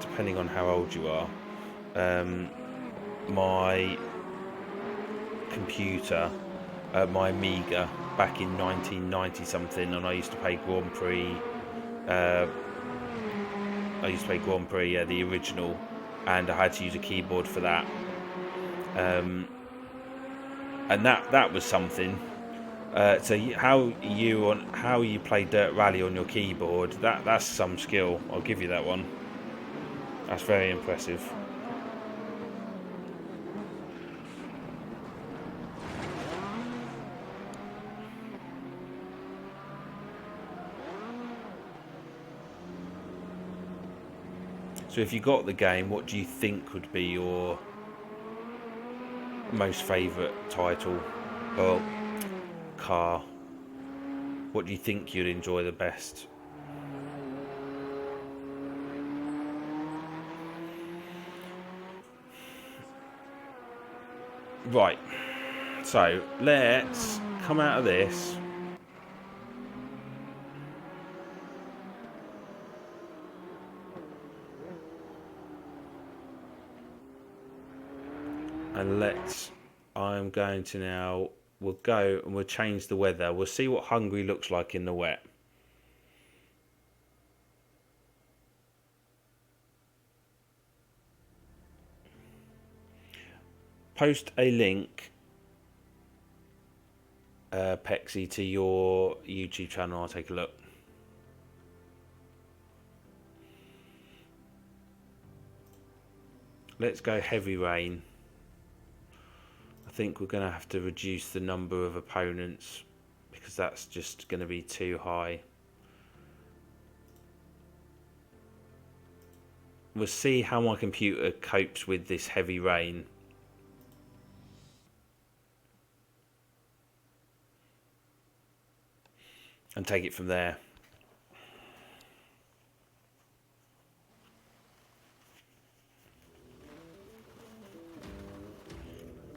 depending on how old you are, my computer, my Amiga, back in 1990 something, and I used to play Grand Prix. Yeah, the original. And I had to use a keyboard for that, and that was something. So how you play Dirt Rally on your keyboard, that's some skill. I'll give you that one. That's very impressive. So if you got the game, what do you think would be your most favourite title or car? What do you think you'd enjoy the best? Right, so let's come out of this. And I'm going to now, we'll go and we'll change the weather. We'll see what Hungary looks like in the wet. Post a link, Pexy, to your YouTube channel. I'll take a look. let's go heavy rain. I think we're going to have to reduce the number of opponents because that's just going to be too high. We'll see how my computer copes with this heavy rain. And take it from there.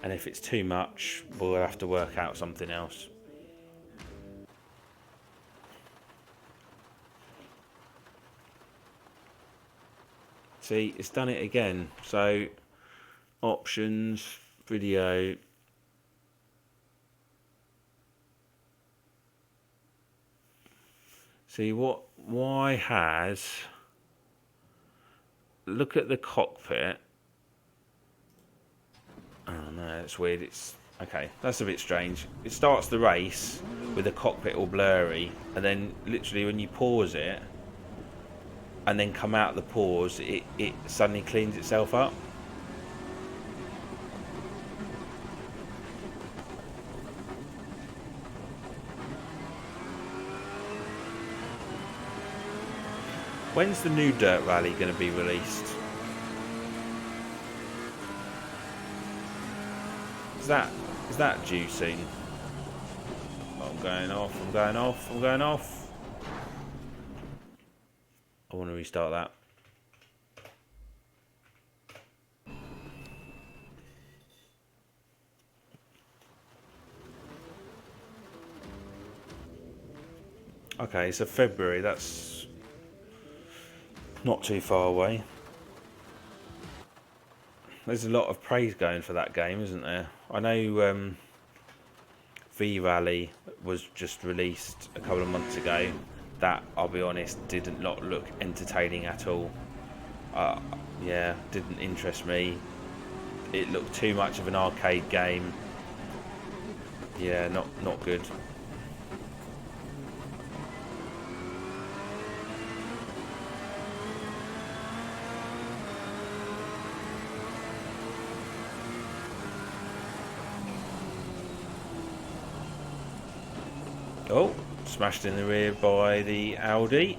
And if it's too much, we'll have to work out something else. See, it's done it again. So, options, video. See, why has... Look at the cockpit. Oh no, that's weird. It's okay. That's a bit strange. It starts the race with the cockpit all blurry, and then literally when you pause it, and then come out the pause, it suddenly cleans itself up. When's the new Dirt Rally going to be released? Is that due soon? Oh, I'm going off, I'm going off, I'm going off. I want to restart that. Okay, so February, that's not too far away. There's a lot of praise going for that game, isn't there? I know V-Rally was just released a couple of months ago. That, I'll be honest, did not look entertaining at all. Yeah, didn't interest me. It looked too much of an arcade game. Yeah, not good. Oh, smashed in the rear by the Audi.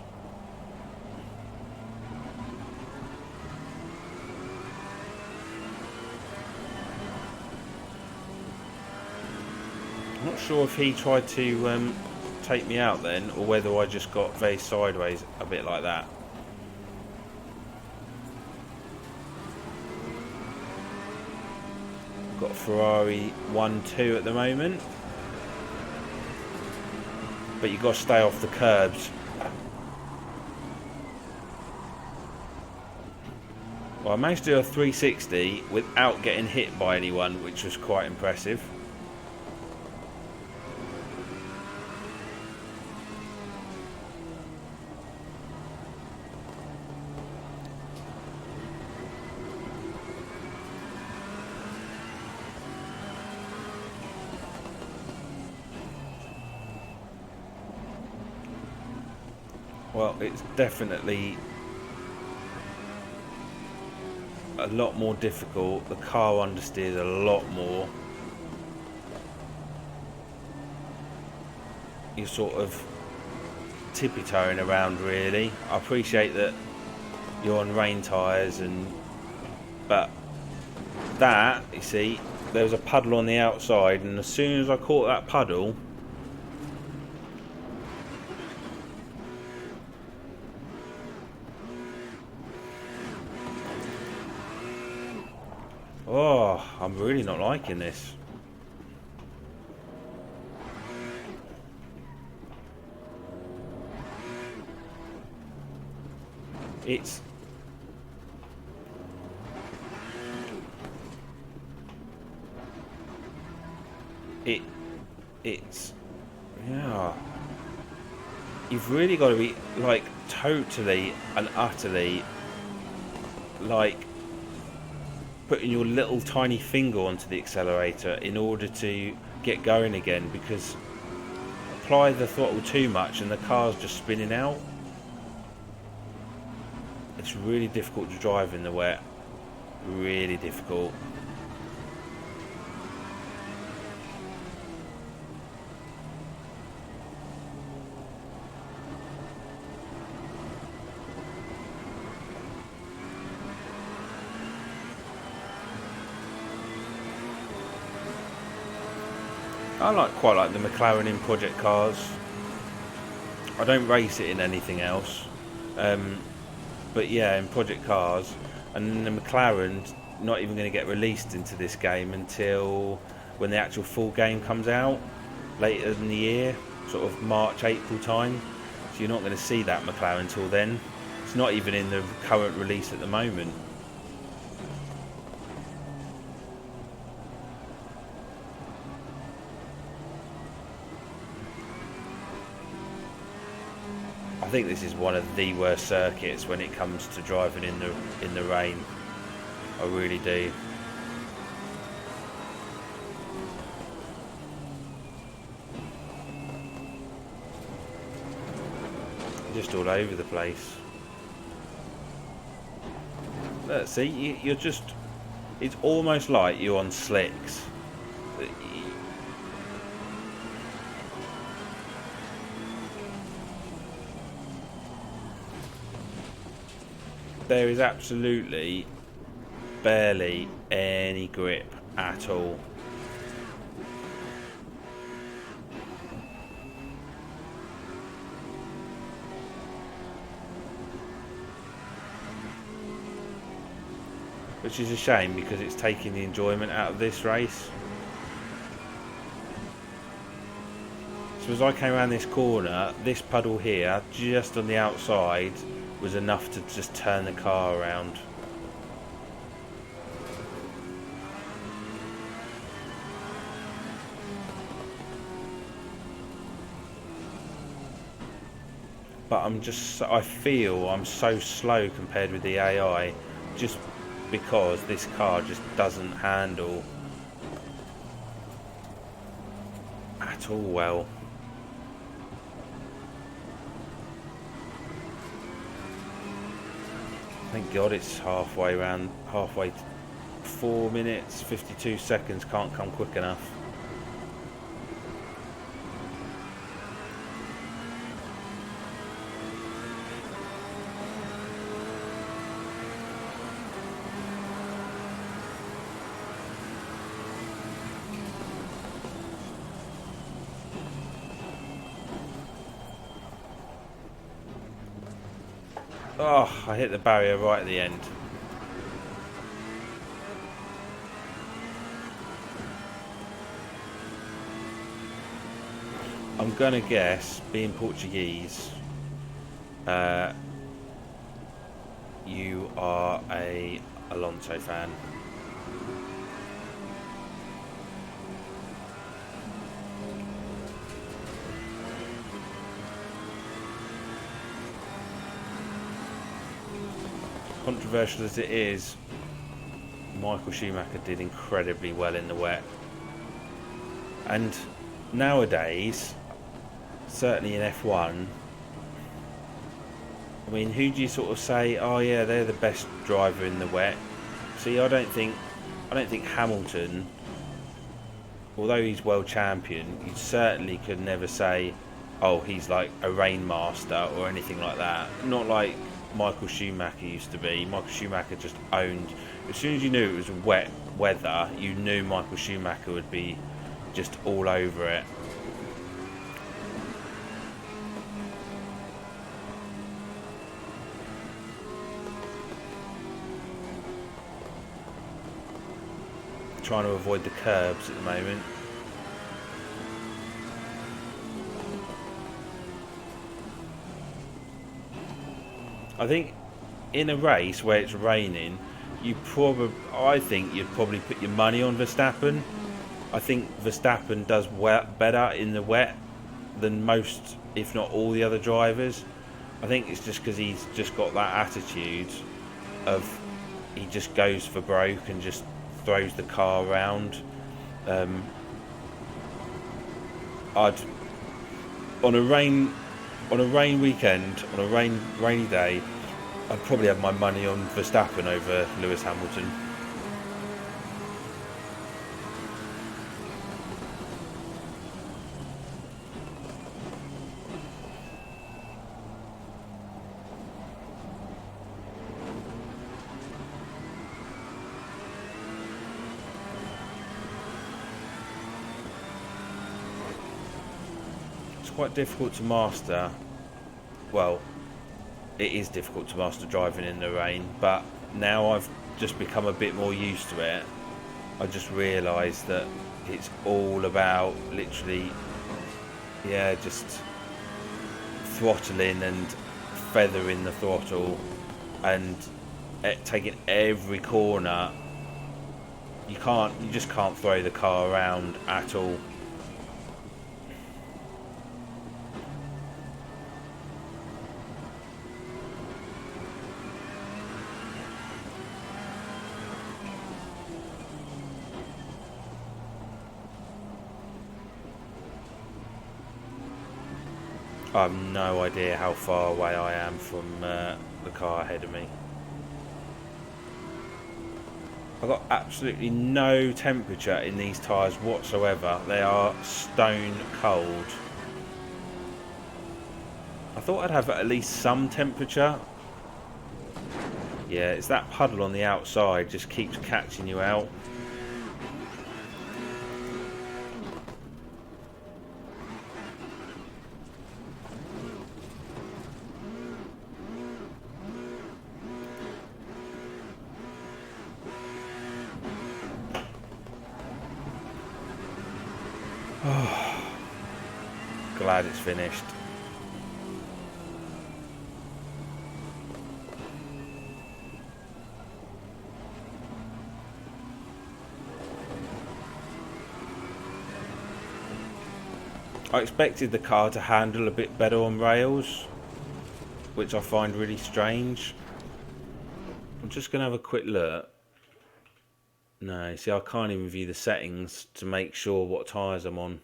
I'm not sure if he tried to take me out then, or whether I just got very sideways a bit like that. Got a Ferrari 1-2 at the moment. But you've got to stay off the curbs. Well, I managed to do a 360 without getting hit by anyone, which was quite impressive. Well, it's definitely a lot more difficult. The car understeers a lot more. You're sort of tippy-toeing around, really. I appreciate that you're on rain tyres, but that, you see, there was a puddle on the outside, and as soon as I caught that puddle, oh, I'm really not liking this. It's yeah. You've really got to be like totally and utterly like putting your little tiny finger onto the accelerator in order to get going again, because apply the throttle too much and the car's just spinning out. It's really difficult to drive in the wet. Really difficult. Quite like the McLaren in project cars. I don't race it in anything else, but yeah, in project cars. And the McLaren's not even going to get released into this game until when the actual full game comes out later in the year, sort of March, April time. So you're not going to see that McLaren until then. It's not even in the current release at the moment. I think this is one of the worst circuits when it comes to driving in the rain. I really do. Just all over the place. Look, see, you're just... It's almost like you're on slicks. There is absolutely barely any grip at all. Which is a shame because it's taking the enjoyment out of this race. So as I came around this corner, this puddle here, just on the outside, was enough to just turn the car around. But I feel I'm so slow compared with the AI, just because this car just doesn't handle at all well. Thank God it's halfway 4 minutes 52 seconds, can't come quick enough. Oh, I hit the barrier right at the end. I'm gonna guess, being Portuguese, you are a Alonso fan. Controversial as it is, Michael Schumacher did incredibly well in the wet. And nowadays, certainly in F1, I mean, who do you sort of say, oh yeah, they're the best driver in the wet? See, I don't think Hamilton, although he's world champion, you certainly could never say, oh, he's like a rain master or anything like that. Not like Michael Schumacher used to be. Michael Schumacher just owned. As soon as you knew it was wet weather, you knew Michael Schumacher would be just all over it. Trying to avoid the curbs at the moment. I think in a race where it's raining, I think you'd probably put your money on Verstappen. I think Verstappen does better in the wet than most, if not all, the other drivers. I think it's just because he's just got that attitude of he just goes for broke and just throws the car around. On a rain weekend, on a rainy day, I'd probably have my money on Verstappen over Lewis Hamilton. quite difficult to master. Well, it is difficult to master driving in the rain, but now I've just become a bit more used to it. I just realised that it's all about literally, yeah, just throttling and feathering the throttle and taking every corner. You just can't throw the car around at all. I have no idea how far away I am from the car ahead of me. I've got absolutely no temperature in these tyres whatsoever. They are stone cold. I thought I'd have at least some temperature. Yeah, it's that puddle on the outside just keeps catching you out. Glad it's finished. I expected the car to handle a bit better on rails, which I find really strange. I'm just going to have a quick look. No, see, I can't even view the settings to make sure what tyres I'm on.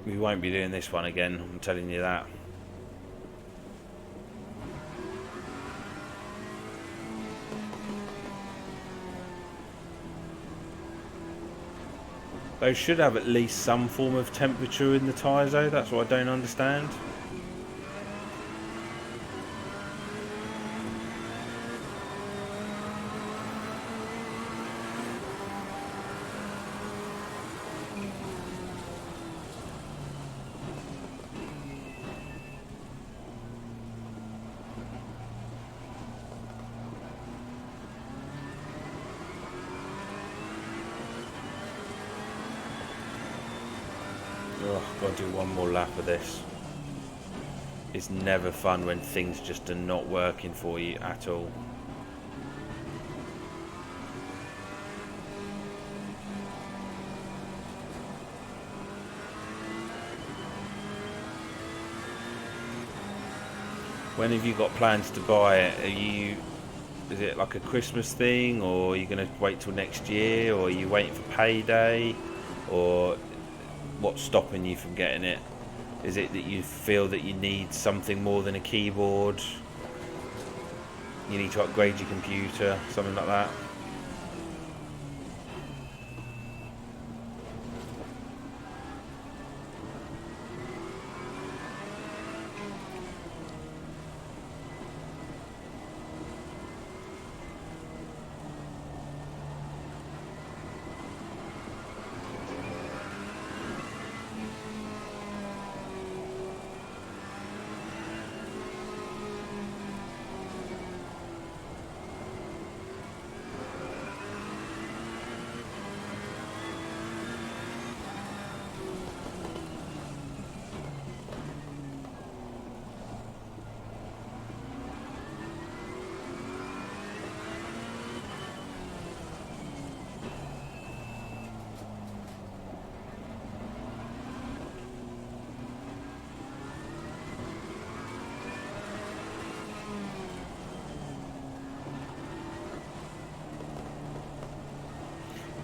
We won't be doing this one again, I'm telling you that. Those should have at least some form of temperature in the tyres though, that's what I don't understand. Oh, I've got to do one more lap of this. It's never fun when things just are not working for you at all. When have you got plans to buy it? Is it like a Christmas thing, or are you going to wait till next year, or are you waiting for payday, or what's stopping you from getting it? Is it that you feel that you need something more than a keyboard? You need to upgrade your computer, something like that?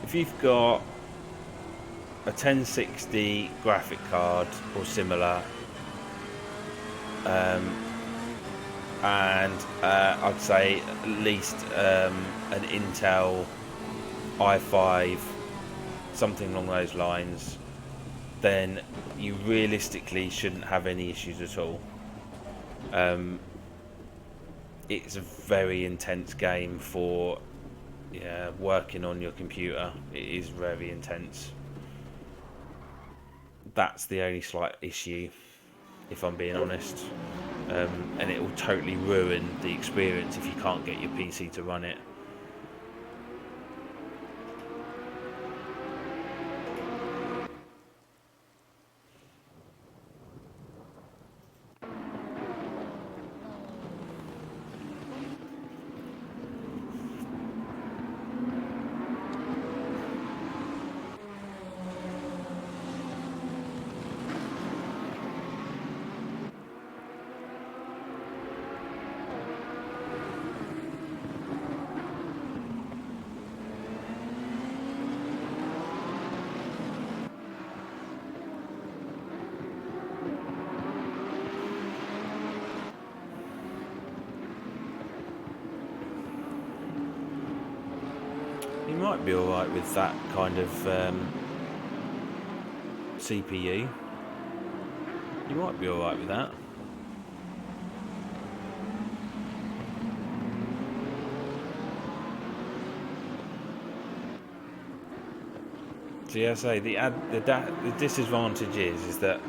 If you've got a 1060 graphic card or similar, and I'd say at least an Intel i5, something along those lines, then you realistically shouldn't have any issues at all. it's a very intense game for working on your computer. It is very intense. That's the only slight issue, if I'm being honest. And it will totally ruin the experience if you can't get your PC to run it. You might be alright with that kind of CPU. You might be alright with that. So yeah, I say the disadvantage is that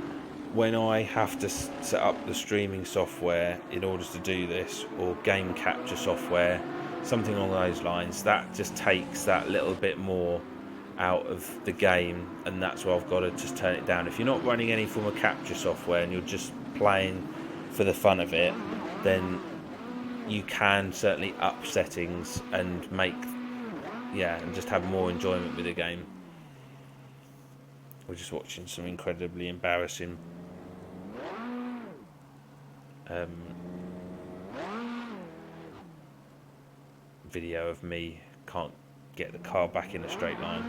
when I have to set up the streaming software in order to do this, or game capture software, something along those lines, that just takes that little bit more out of the game, and that's why I've got to just turn it down. If you're not running any form of capture software and you're just playing for the fun of it, then you can certainly up settings and and just have more enjoyment with the game. We're just watching some incredibly embarrassing video of me can't get the car back in a straight line.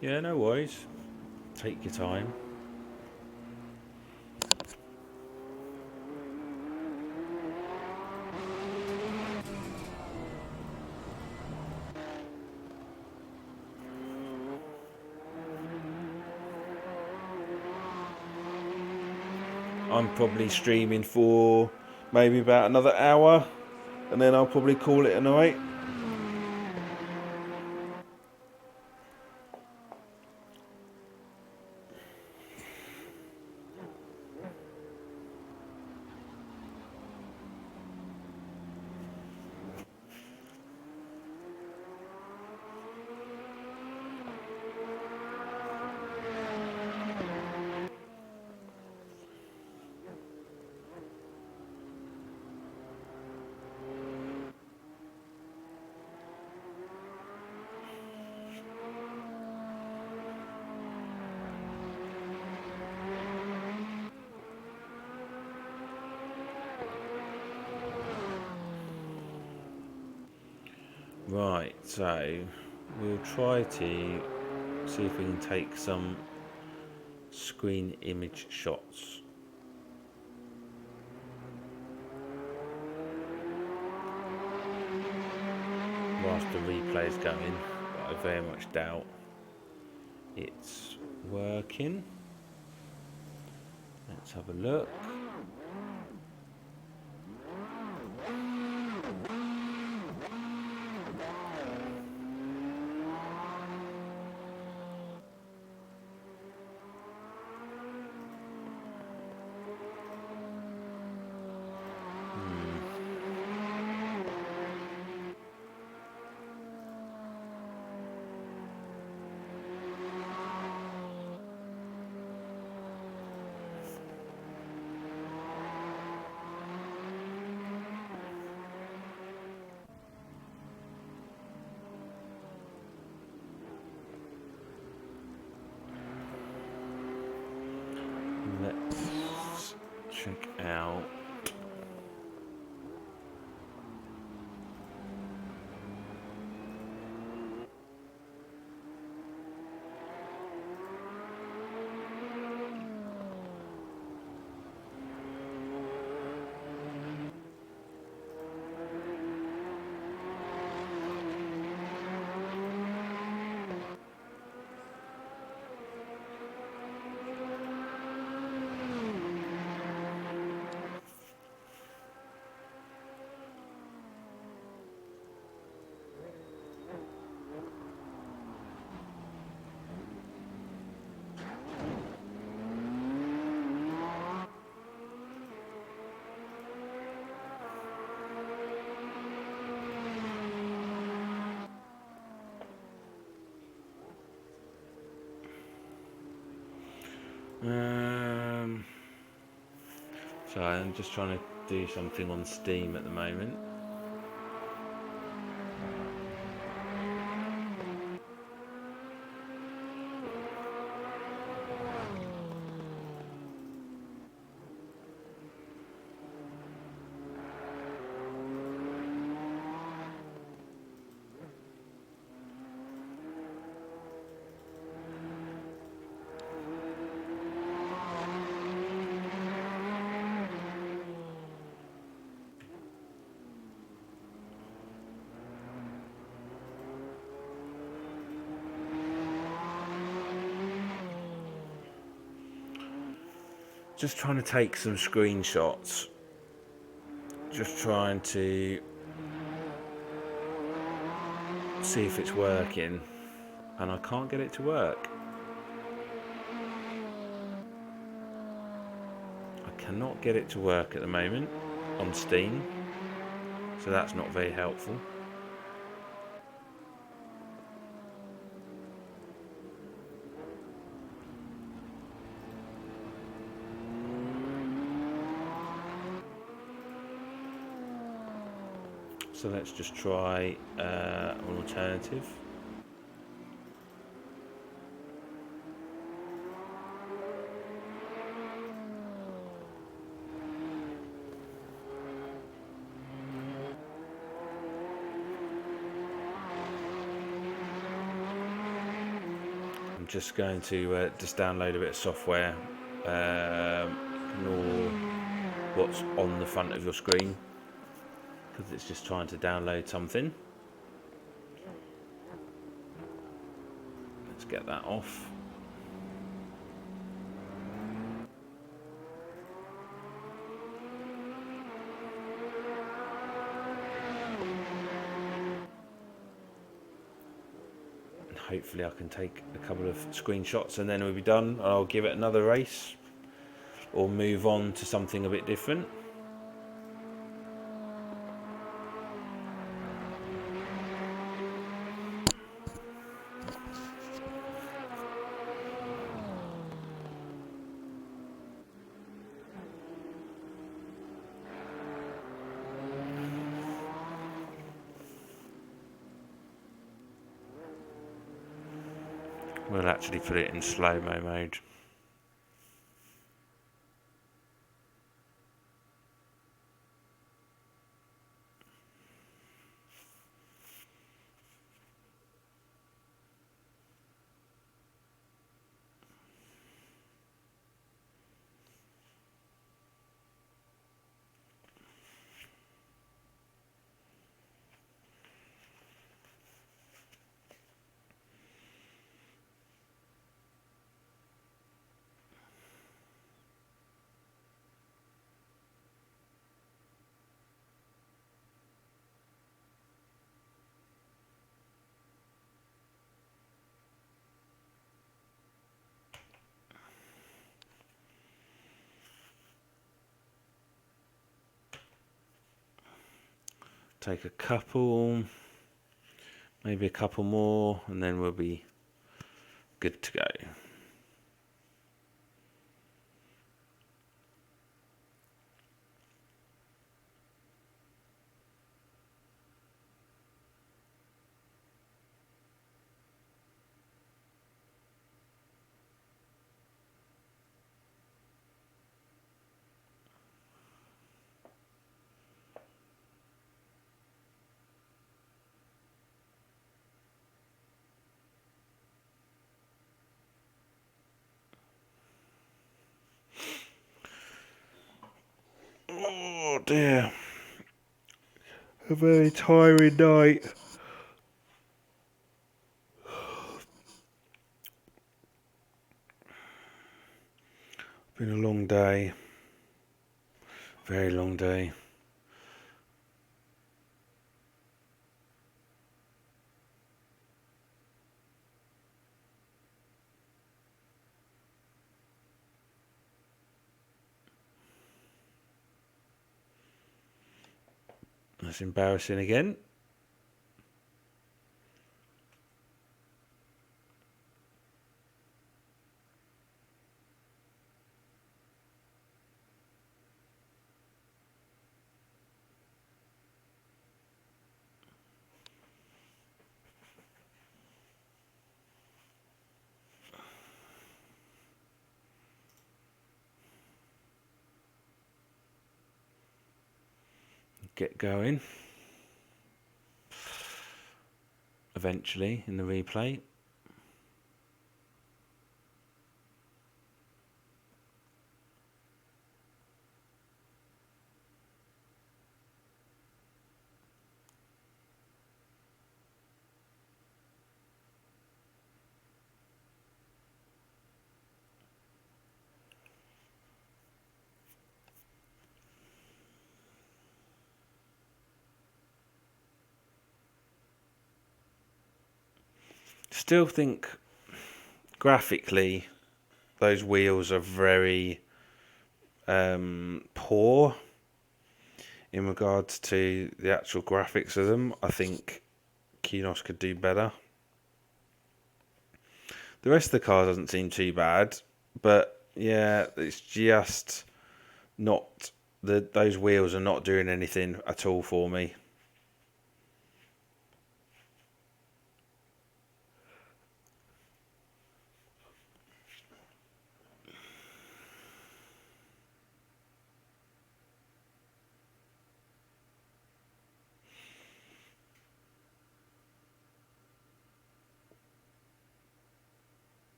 Yeah, no worries. Take your time. I'm probably streaming for maybe about another hour, and then I'll probably call it a night. Right, so we'll try to see if we can take some screen image shots. Whilst the replay is going, but I very much doubt it's working. Let's have a look. Let's check out. So I'm just trying to do something on Steam at the moment. Just trying to take some screenshots. Just trying to see if it's working. And I can't get it to work. I cannot get it to work at the moment on Steam. So that's not very helpful. So let's just try an alternative. I'm just going to just download a bit of software. Ignore what's on the front of your screen because it's just trying to download something. Let's get that off. And hopefully I can take a couple of screenshots and then we'll be done. I'll give it another race or move on to something a bit different. We'll actually put it in slow-mo mode. Take a couple, maybe a couple more, and then we'll be good to go. Oh dear, a very tiring night. Been a long day, very long day. That's embarrassing again. get going eventually in the replay. Still think graphically those wheels are very poor in regards to the actual graphics of them. I think Kinos could do better. The rest of the car doesn't seem too bad, but yeah, it's just not those wheels are not doing anything at all for me.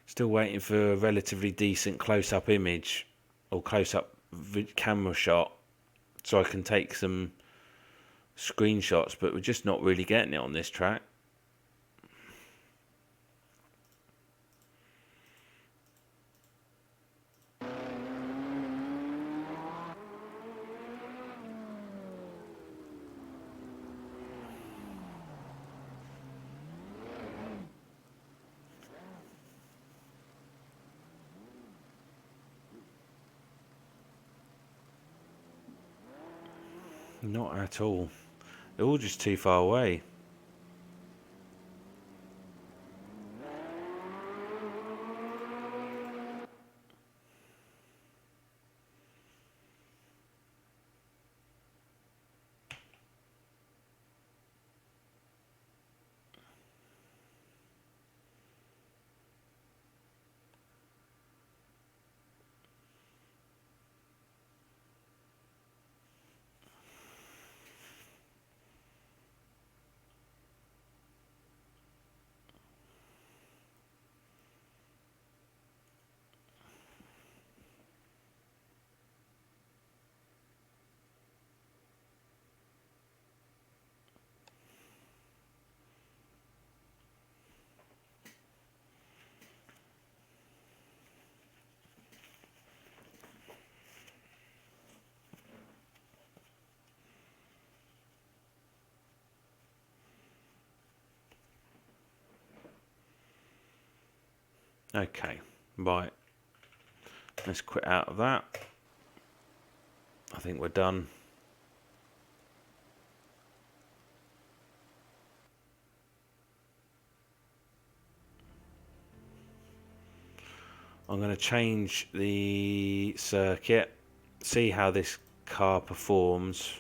Still waiting for a relatively decent close-up image or close-up camera shot so I can take some screenshots, but we're just not really getting it on this track. Not at all. They're all just too far away. Okay, right. Let's quit out of that. I think we're done. I'm going to change the circuit, see how this car performs.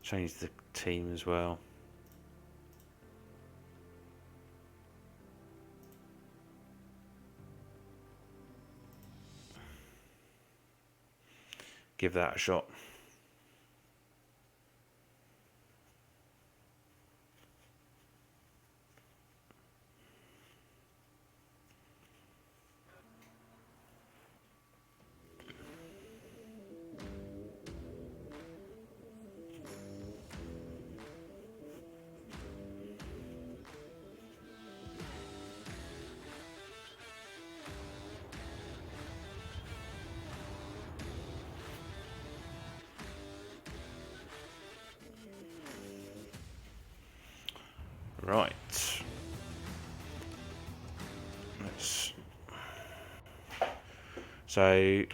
Change the team as well. Give that a shot. Right. So,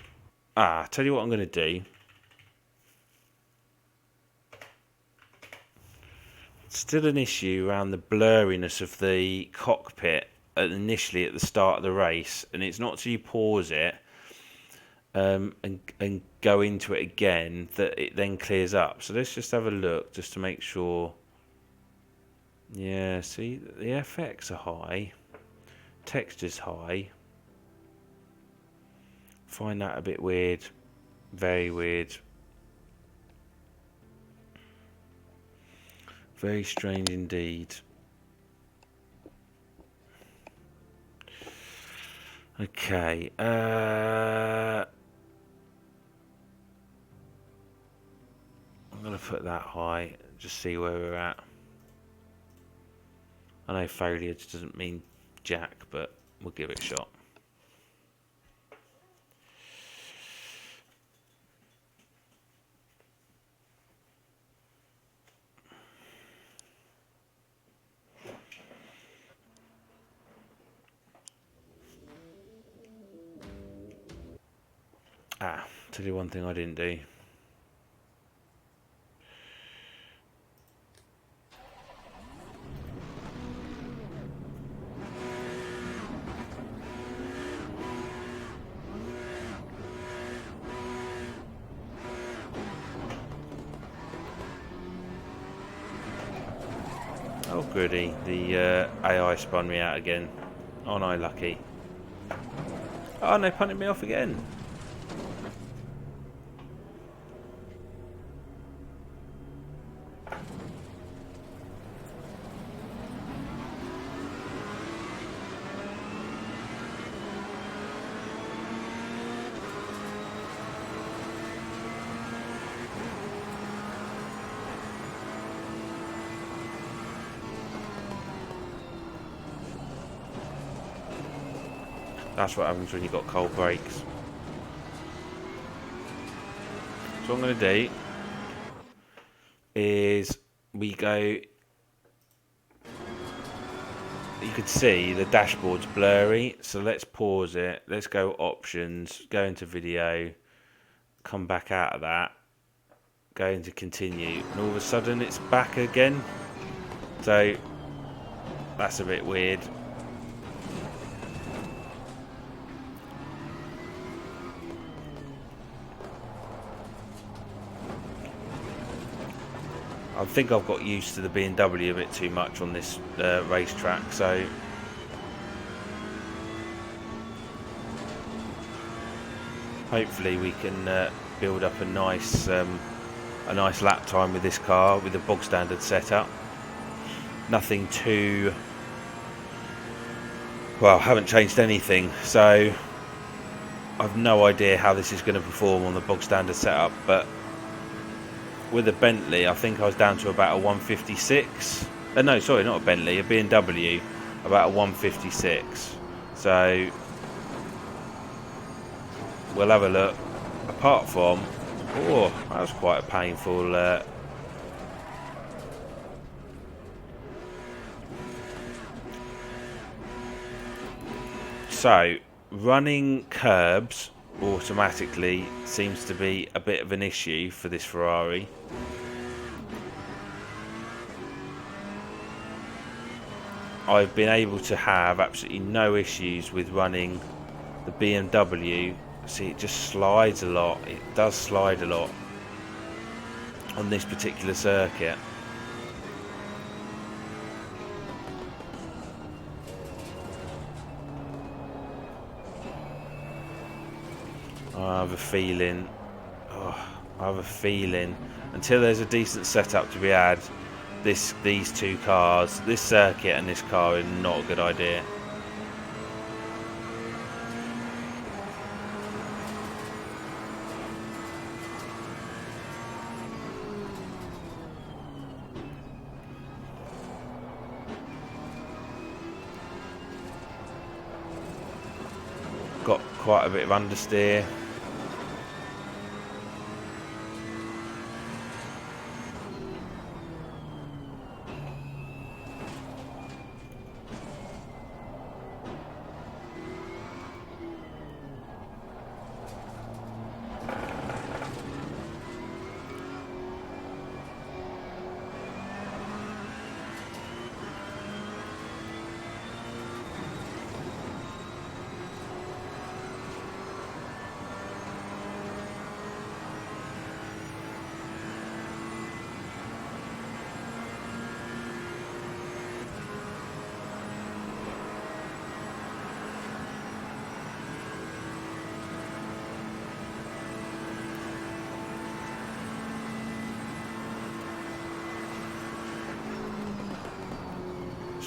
tell you what I'm going to do. Still an issue around the blurriness of the cockpit initially at the start of the race, and it's not till you pause it and go into it again that it then clears up. So let's just have a look just to make sure. Yeah, see, the FX are high, texture's high. Find that a bit weird, very weird. Very strange indeed. Okay, I'm going to put that high, just see where we're at. I know foliage doesn't mean jack, but we'll give it a shot. Tell you one thing I didn't do. Oh goody, the AI spun me out again. Oh no, lucky. Oh no, punted me off again. That's what happens when you've got cold brakes. So what I'm going to do is we go. You could see the dashboard's blurry, so let's pause it. Let's go options, go into video, come back out of that, go into continue, and all of a sudden it's back again. So that's a bit weird. I think I've got used to the BMW a bit too much on this racetrack, so hopefully we can build up a nice lap time with this car with the bog standard setup. Nothing too well. Haven't changed anything, so I've no idea how this is going to perform on the bog standard setup, but with a Bentley, I think I was down to about a 156. No, sorry, not a Bentley, a BMW, about a 156. So we'll have a look. Apart from, oh, that was quite a painful. So running curbs automatically seems to be a bit of an issue for this Ferrari. I've been able to have absolutely no issues with running the BMW. See, it just slides a lot. It does slide a lot on this particular circuit. I have a feeling until there's a decent setup to be had, these two cars, this circuit and this car, is not a good idea. Got quite a bit of understeer.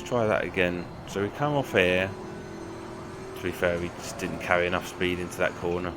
try that again. So we come off here. To be fair, we just didn't carry enough speed into that corner.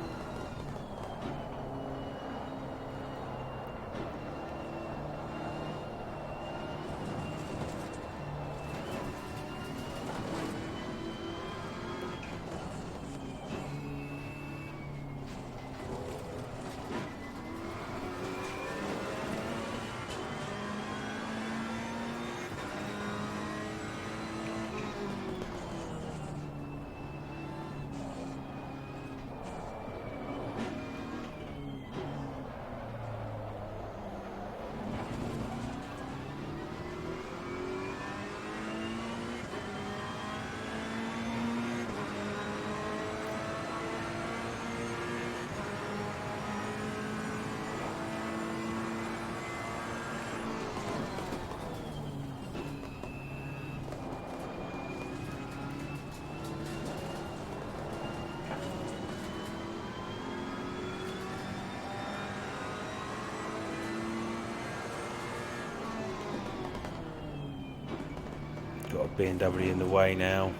Got a BMW in the way now,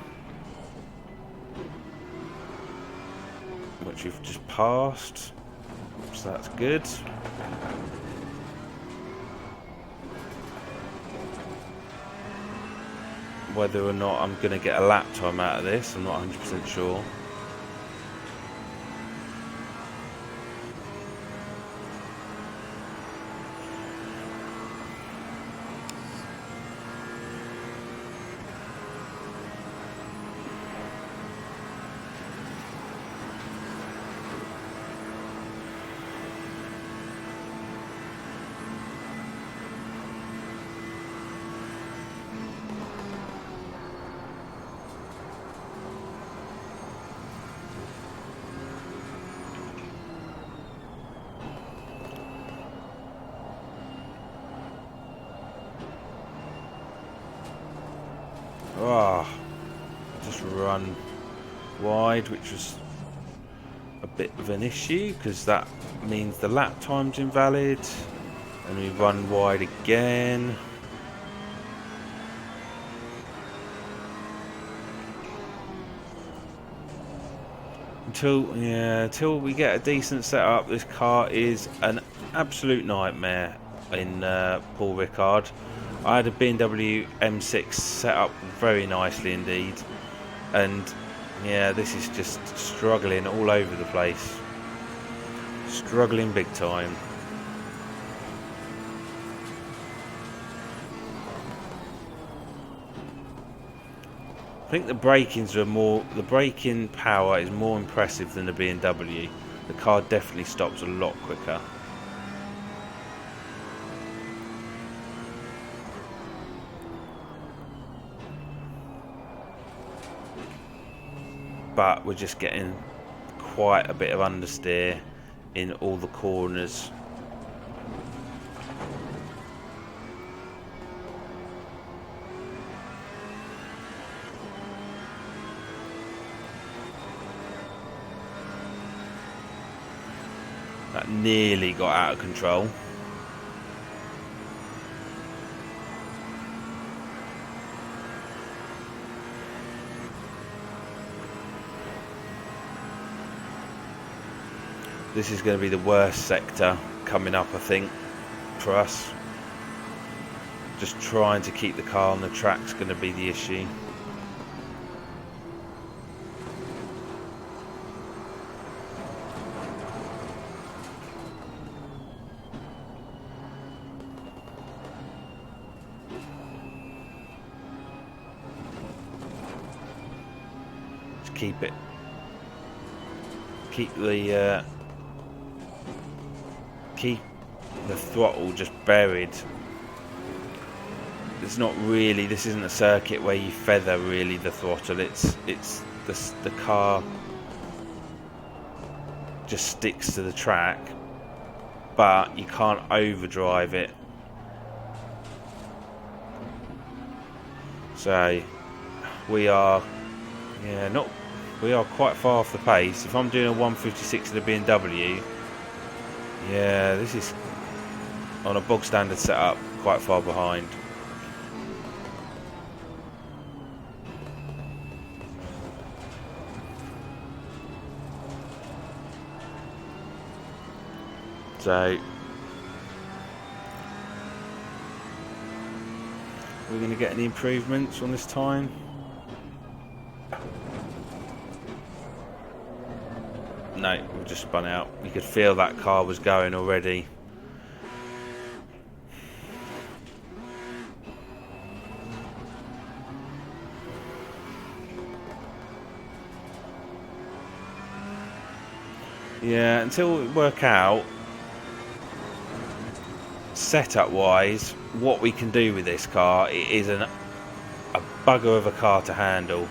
which we've just passed, so that's good. Whether or not I'm going to get a lap time out of this, I'm not 100% sure. Oh, just run wide, which was a bit of an issue because that means the lap time's invalid, and we run wide again. Until we get a decent setup, this car is an absolute nightmare in Paul Ricard. I had a BMW M6 set up very nicely indeed, and yeah, this is just struggling all over the place. Struggling big time. I think the the braking power is more impressive than the BMW. The car definitely stops a lot quicker. But we're just getting quite a bit of understeer in all the corners. That nearly got out of control. This is going to be the worst sector coming up, I think, for us. Just trying to keep the car on the track is going to be the issue. Just keep the throttle just buried. It's not really, this isn't a circuit where you feather really the throttle. It's the car just sticks to the track, but you can't overdrive it. So we are quite far off the pace. If I'm doing a 156 in the BMW, yeah, this is on a bog standard setup quite far behind. So we're going to get any improvements on this time. No, we just spun out. You could feel that car was going already. Yeah, until we work out setup wise what we can do with this car. It is a bugger of a car to handle.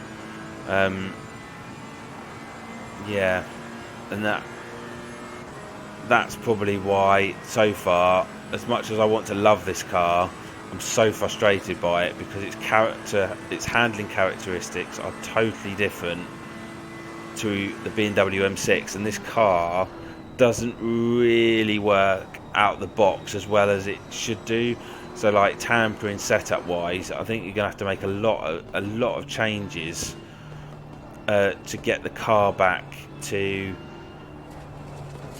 Yeah, and that's probably why so far, as much as I want to love this car, I'm so frustrated by it, because its handling characteristics are totally different to the BMW M6, and this car doesn't really work out the box as well as it should do. So like tampering setup wise, I think you're gonna have to make a lot of changes to get the car back to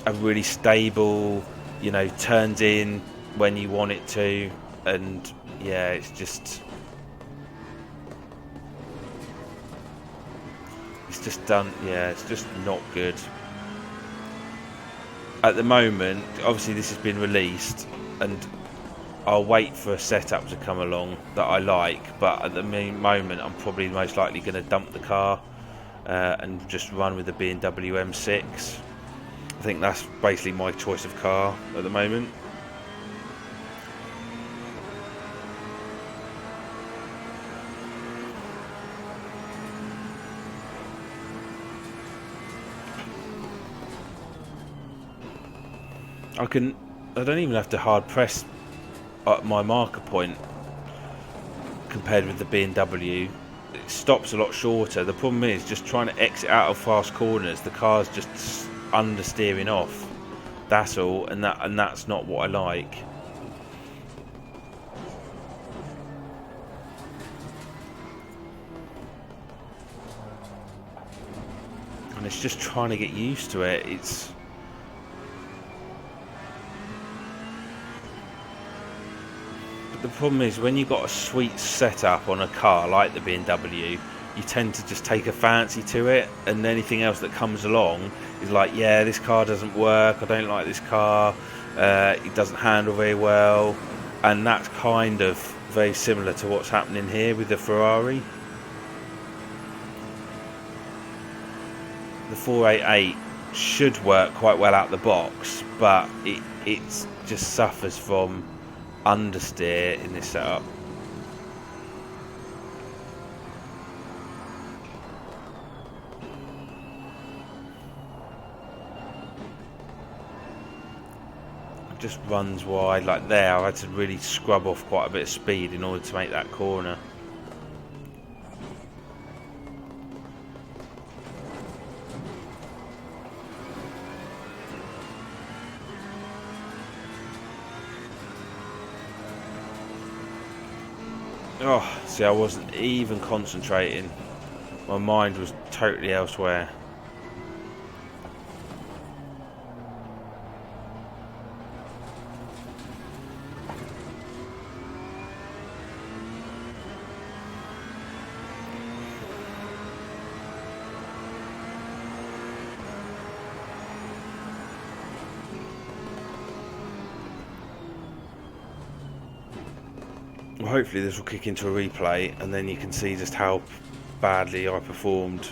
a really stable, turns in when you want it to. And yeah, it's just done. Yeah, it's just not good at the moment. Obviously this has been released, and I'll wait for a setup to come along that I like, but at the moment I'm probably most likely going to dump the car and just run with the BMW M6. I think that's basically my choice of car at the moment. I don't even have to hard press at my marker point compared with the BMW. It stops a lot shorter. The problem is just trying to exit out of fast corners. The car's just understeering off. That's all, and that's not what I like. And it's just trying to get used to it. The problem is, when you've got a sweet setup on a car like the BMW, you tend to just take a fancy to it, and anything else that comes along is like, yeah, this car doesn't work, I don't like this car, it doesn't handle very well. And that's kind of very similar to what's happening here with the Ferrari. The 488 should work quite well out the box, but it just suffers from understeer in this setup. It just runs wide like there. I had to really scrub off quite a bit of speed in order to make that corner. Oh, see, I wasn't even concentrating. My mind was totally elsewhere. Well, hopefully this will kick into a replay, and then you can see just how badly I performed.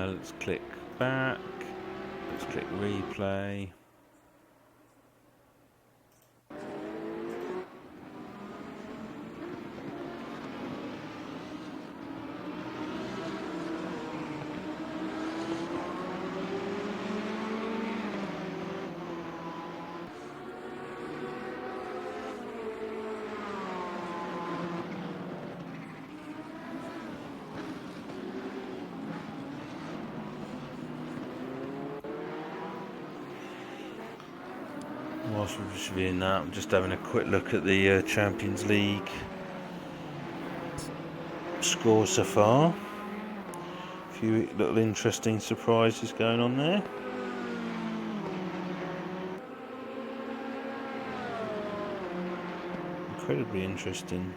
Let's click back. Let's click replay. whilst we're just reviewing that, I'm just having a quick look at the Champions League scores so far. A few little interesting surprises going on there. Incredibly interesting.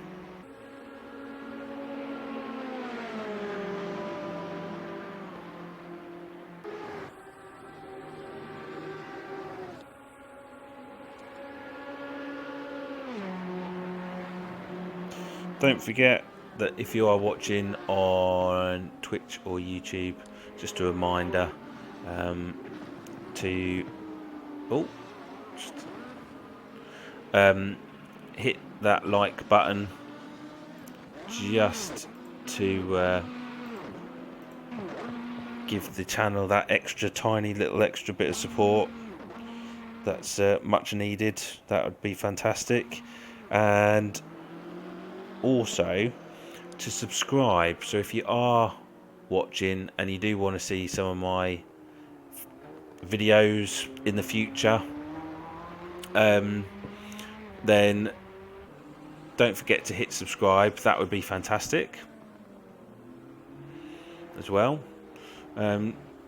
Don't forget that if you are watching on Twitch or YouTube, just a reminder to hit that like button, just to give the channel that tiny little extra bit of support. That's much needed. That would be fantastic. And also to subscribe, so if you are watching and you do want to see some of my videos in the future, then don't forget to hit subscribe. That would be fantastic as well,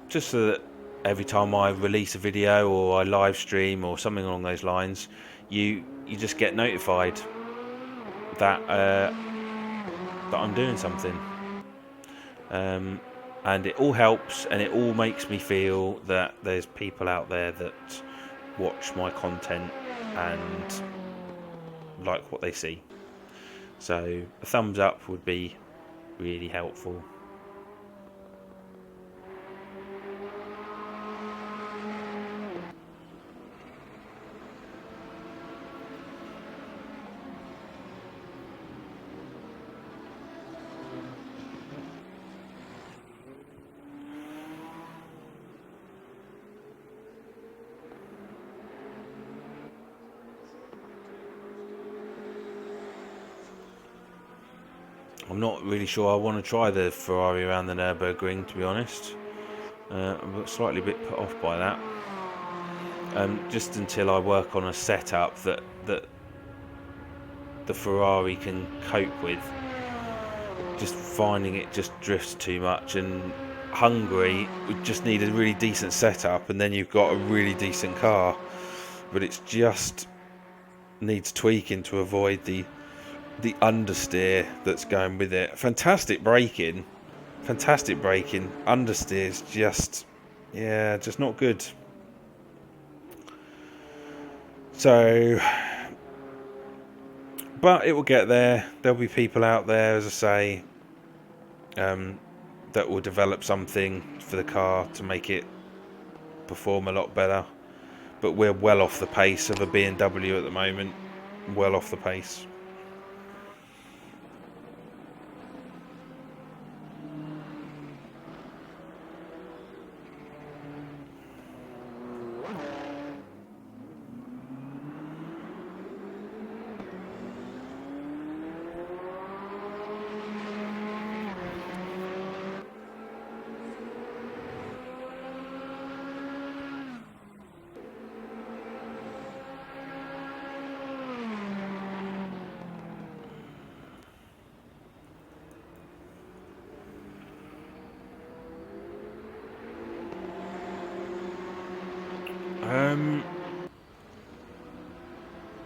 just so that every time I release a video or I live stream or something along those lines, you just get notified that that I'm doing something, and it all helps, and it all makes me feel that there's people out there that watch my content and like what they see. So a thumbs up would be really helpful. I'm not really sure I want to try the Ferrari around the Nürburgring, to be honest. I'm slightly a bit put off by that. Just until I work on a setup that the Ferrari can cope with. Just finding it just drifts too much, and Hungary would just need a really decent setup, and then you've got a really decent car. But it's just needs tweaking to avoid the understeer that's going with it. Fantastic braking. Understeer's just not good. So, but it will get there. There'll be people out there, as I say, that will develop something for the car to make it perform a lot better. But we're well off the pace of a BMW at the moment. Well off the pace.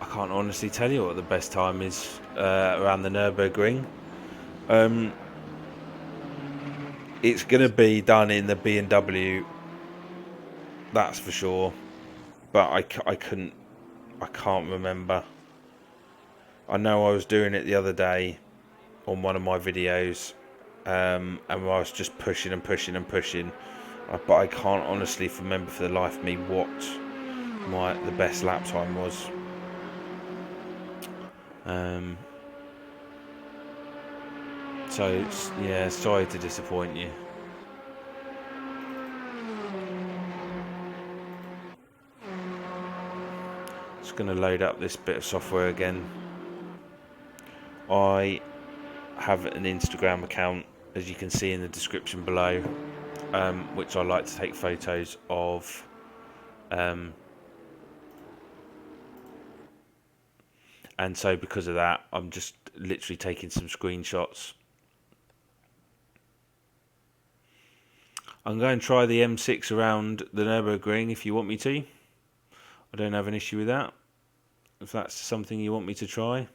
I can't honestly tell you what the best time is around the Nürburgring. It's going to be done in the BMW, that's for sure. But I can't remember. I know I was doing it the other day on one of my videos, and I was just pushing and pushing and pushing. But I can't honestly remember for the life of me what the best lap time was. So yeah, sorry to disappoint you. Just going to load up this bit of software again. I have an Instagram account, as you can see in the description below, which I like to take photos of And so because of that, I'm just literally taking some screenshots. I'm going to try the M6 around the Nürburgring if you want me to. I don't have an issue with that. If that's something you want me to try.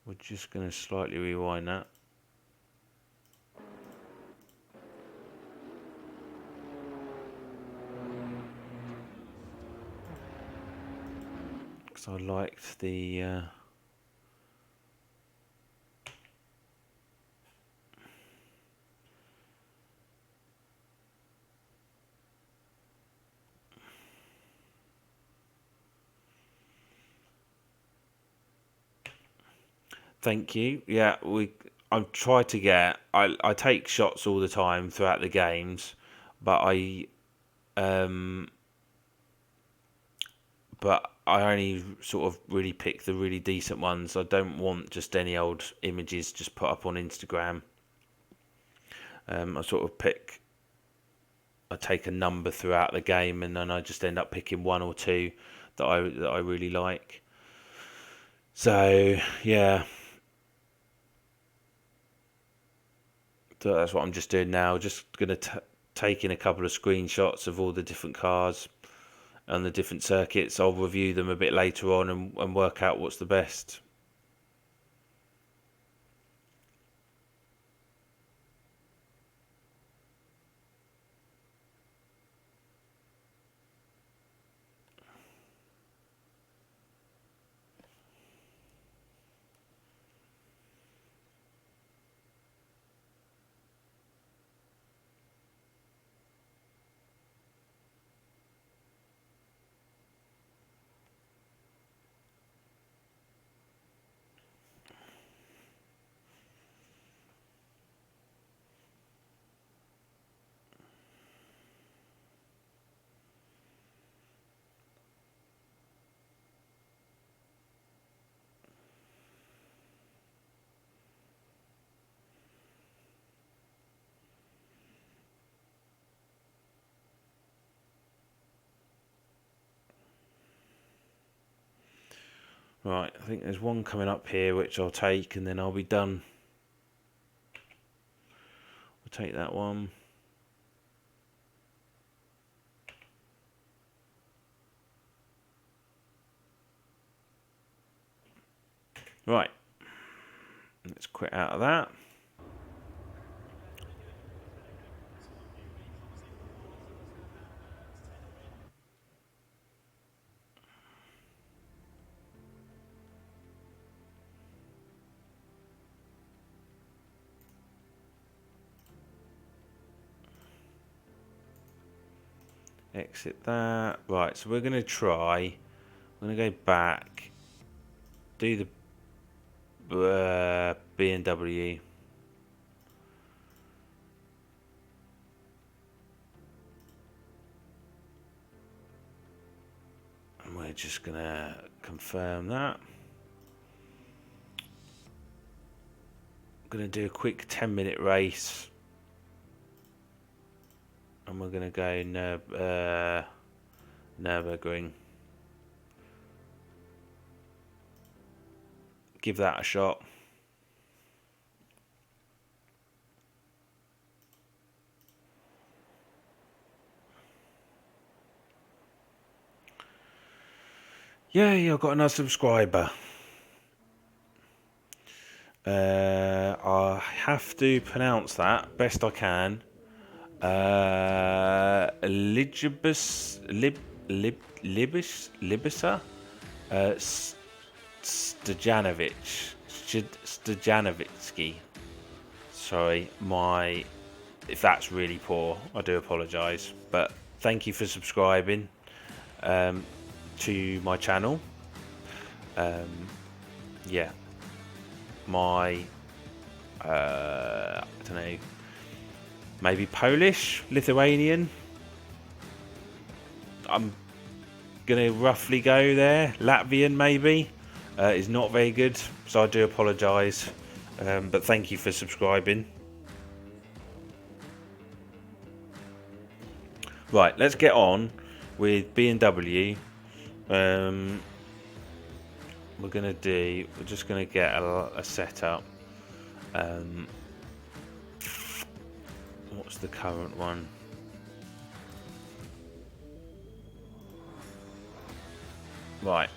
We're just going to slightly rewind that. Because I liked the... Thank you. Yeah, I've tried to get... I take shots all the time throughout the games, but I only sort of really pick the really decent ones. I don't want just any old images just put up on Instagram. I sort of I take a number throughout the game, and then I just end up picking one or two that I really like. So yeah. So that's what I'm just doing now. Just going to take in a couple of screenshots of all the different cars and the different circuits. I'll review them a bit later on and work out what's the best. Right, I think there's one coming up here which I'll take and then I'll be done. I'll take that one. Right, let's quit out of that. Exit that. Right, so we're going to try. I'm going to go back. Do the BMW. And we're just going to confirm that. I'm going to do a quick 10-minute race. And we're going to go Nürburgring. Give that a shot. Yay, I've got another subscriber. I have to pronounce that best I can. Libisa Stajanovitsky. Sorry, if that's really poor, I do apologise. But thank you for subscribing to my channel. Yeah, I don't know. Maybe Polish, Lithuanian. I'm going to roughly go there. Latvian, maybe. Is not very good, so I do apologise. But thank you for subscribing. Right, let's get on with BMW. We're just gonna get a setup. What's the current one? Right.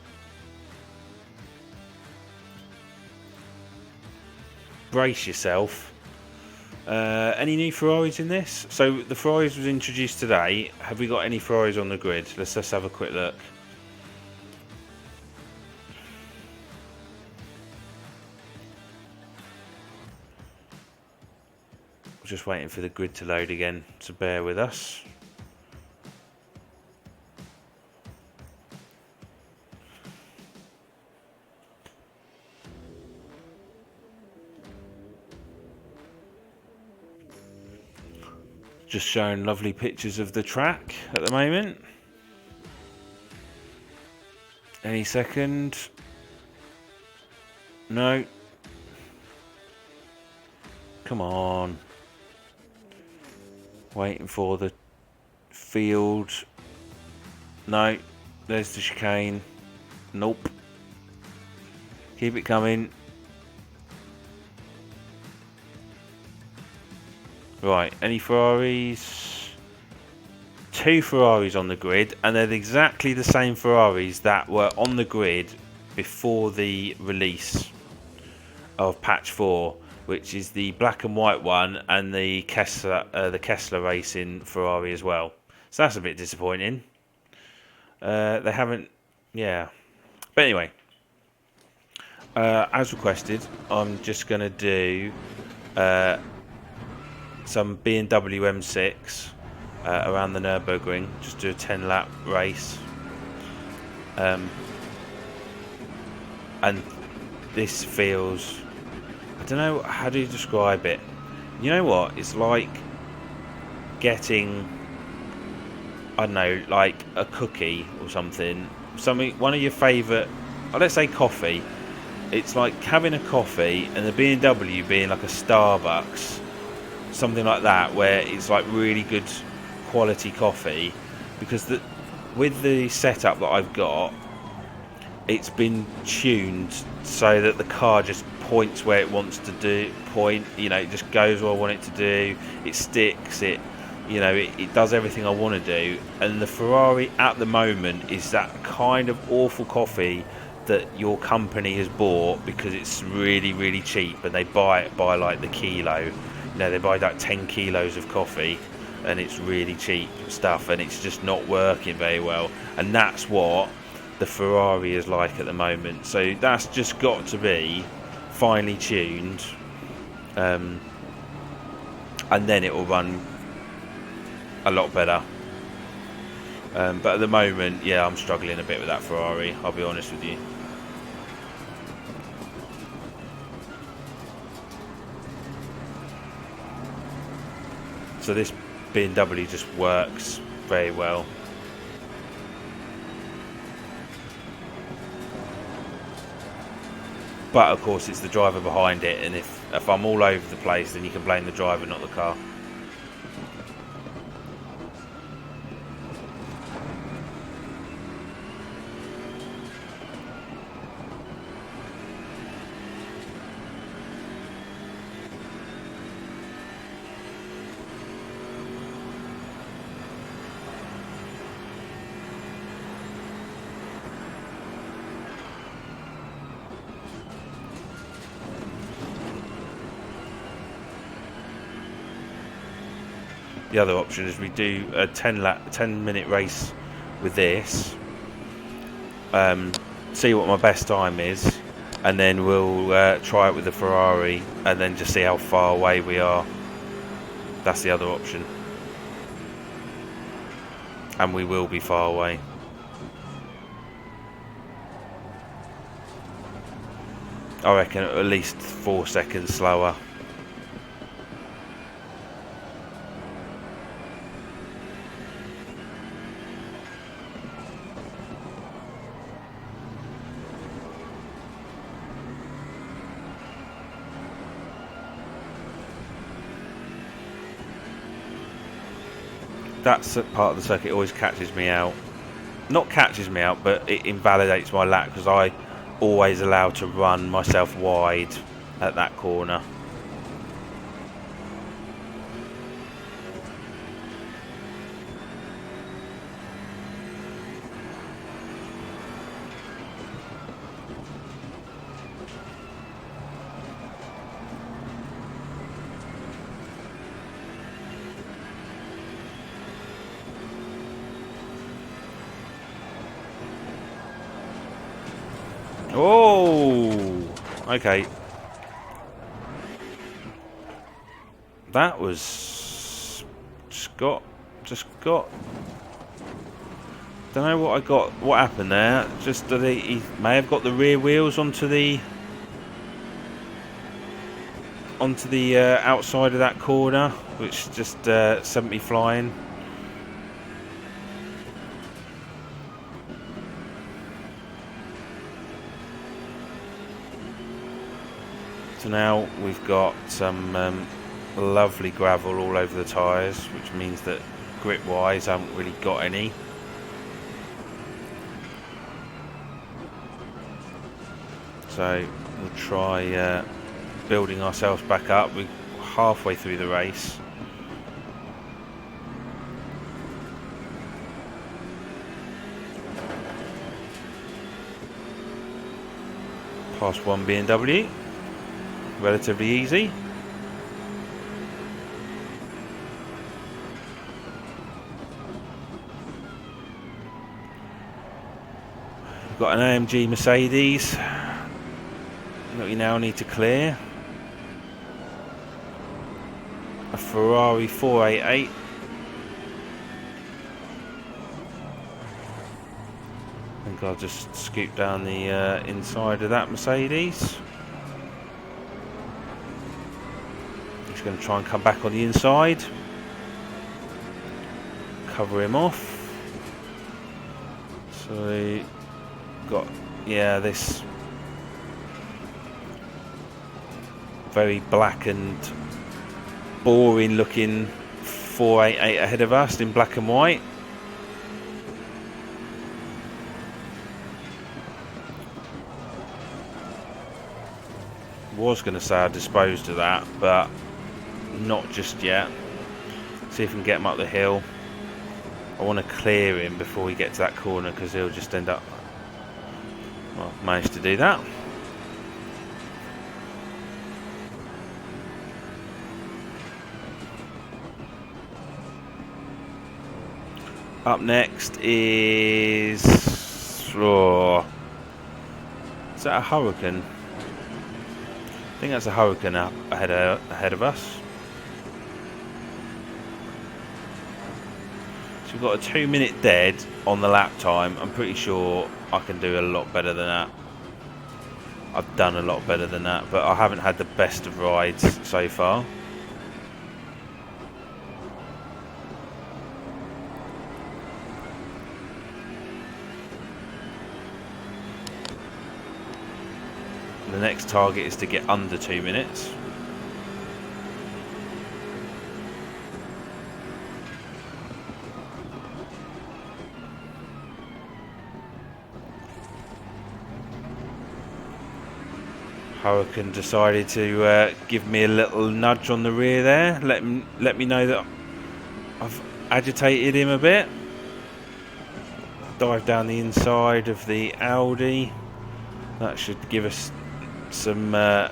Brace yourself. Any new Ferraris in this? So the Ferraris was introduced today. Have we got any Ferraris on the grid? Let's just have a quick look. Just waiting for the grid to load again, so bear with us. Just showing lovely pictures of the track at the moment. Any second. No. Come on. Waiting for the field. No. There's the chicane. Nope. Keep it coming. Right, any Ferraris? 2 Ferraris on the grid, and they're exactly the same Ferraris that were on the grid before the release of patch 4, which is the black and white one and the Kessler Racing Ferrari as well. So that's a bit disappointing. They haven't, yeah. But anyway, as requested, I'm just going to do some BMW M6 around the Nürburgring. Just do a 10-lap race. And this feels, I don't know, how do you describe it? You know what? It's like getting, I don't know, like a cookie or something. One of your favourite, let's say coffee. It's like having a coffee and the BMW being like a Starbucks. Something like that, where it's like really good quality coffee, because with the setup that I've got, it's been tuned so that the car just points where it wants to point, it just goes where I want it to do, it sticks, it does everything I want to do. And the Ferrari at the moment is that kind of awful coffee that your company has bought because it's really, really cheap, and they buy it by like the kilo. They buy like 10 kilos of coffee, and it's really cheap stuff, and it's just not working very well. And that's what the Ferrari is like at the moment. So that's just got to be finely tuned, and then it will run a lot better. But at the moment, yeah, I'm struggling a bit with that Ferrari, I'll be honest with you. So this BMW just works very well. But of course it's the driver behind it, and if I'm all over the place, then you can blame the driver, not the car. The other option is we do a 10-minute race with this, see what my best time is, and then we'll try it with the Ferrari, and then just see how far away we are. That's the other option, and we will be far away. I reckon at least 4 seconds slower. that part of the circuit always catches me out. Not catches me out, but it invalidates my lap because I always allow to run myself wide at that corner. Oh, okay. That was just got. Don't know what I got. What happened there? Just that he may have got the rear wheels onto the outside of that corner, which just sent me flying. So now we've got some lovely gravel all over the tyres, which means that grip-wise I haven't really got any. So we'll try building ourselves back up. We're halfway through the race. Past one BMW. Relatively easy. We've got an AMG Mercedes that we now need to clear. A Ferrari 488. I think I'll just scoot down the inside of that Mercedes. He's going to try and come back on the inside. Cover him off. So we got, yeah, this very black and boring looking 488 ahead of us in black and white. Was going to say I disposed of that, but not just yet. See if we can get him up the hill. I want to clear him before we get to that corner because he'll just end up. Well, managed to do that. Up next is. Oh, is that a Hurricane? I think that's a Hurricane up ahead of us. So we've got a 2-minute dead on the lap time. I'm pretty sure I can do a lot better than that. I've done a lot better than that, but I haven't had the best of rides so far. The next target is to get under 2 minutes. Hurricane decided to give me a little nudge on the rear there. Let me know that I've agitated him a bit. Dive down the inside of the Audi. That should give us some a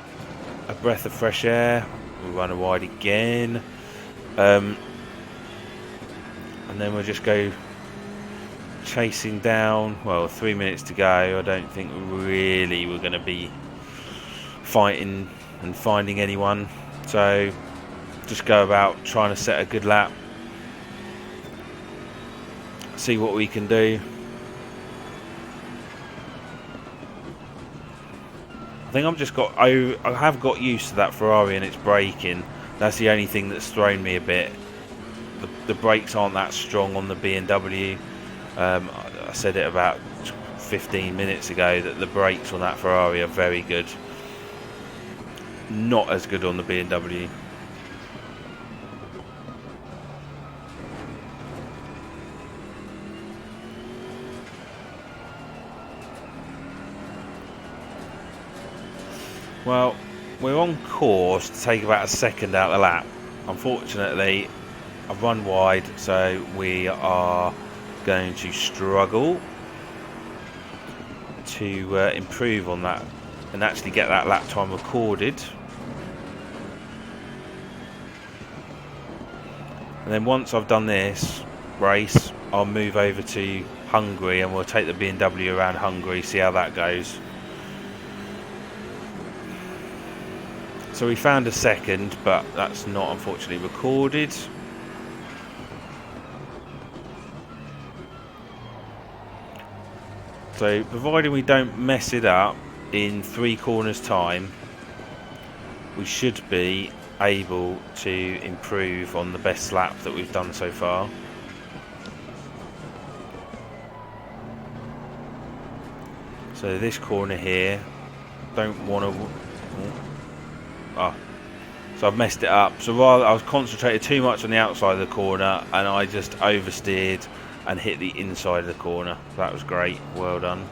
breath of fresh air. We'll run wide again, and then we'll just go chasing down. Well, 3 minutes to go. I don't think really we're going to be fighting and finding anyone, so just go about trying to set a good lap, see what we can do. I think I have got used to that Ferrari and its braking. That's the only thing that's thrown me a bit. The brakes aren't that strong on the BMW. I said it about 15 minutes ago that the brakes on that Ferrari are very good. Not as good on the BMW. Well, we're on course to take about a second out of the lap. Unfortunately, I've run wide, so we are going to struggle to improve on that and actually get that lap time recorded. And then once I've done this race, I'll move over to Hungary and we'll take the BMW around Hungary, see how that goes. So we found a second, but that's not unfortunately recorded. So providing we don't mess it up in 3 corners time, we should be able to improve on the best lap that we've done so far. So this corner here, don't want to... So I've messed it up. So rather, I was concentrated too much on the outside of the corner and I just oversteered and hit the inside of the corner. That was great, well done.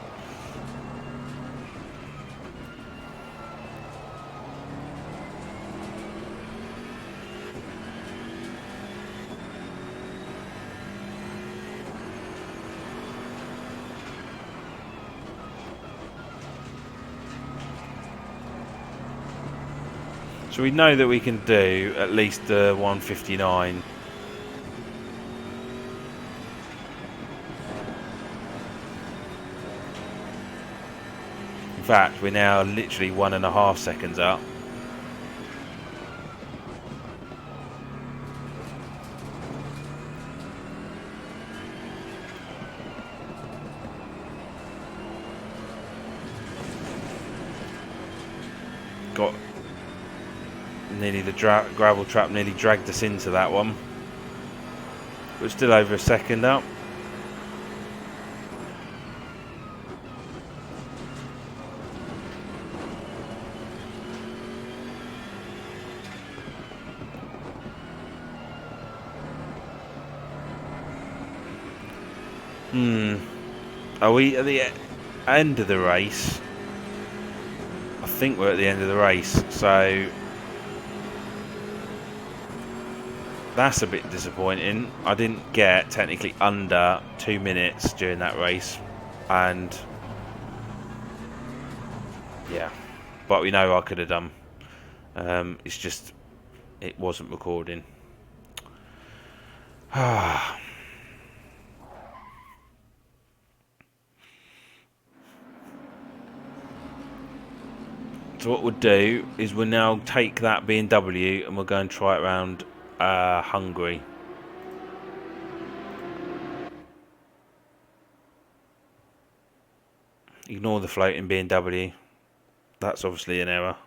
So we know that we can do at least the 159. In fact, we're now literally 1.5 seconds up. Got nearly the gravel trap nearly dragged us into that one. We're still over a second up. Are we at the end of the race? I think we're at the end of the race, so that's a bit disappointing. I didn't get technically under 2 minutes during that race, and yeah, but we know I could have done. It's just it wasn't recording. So what we'll do is we'll now take that BMW and we'll go and try it around Hungary. Ignore the floating BMW. That's obviously an error.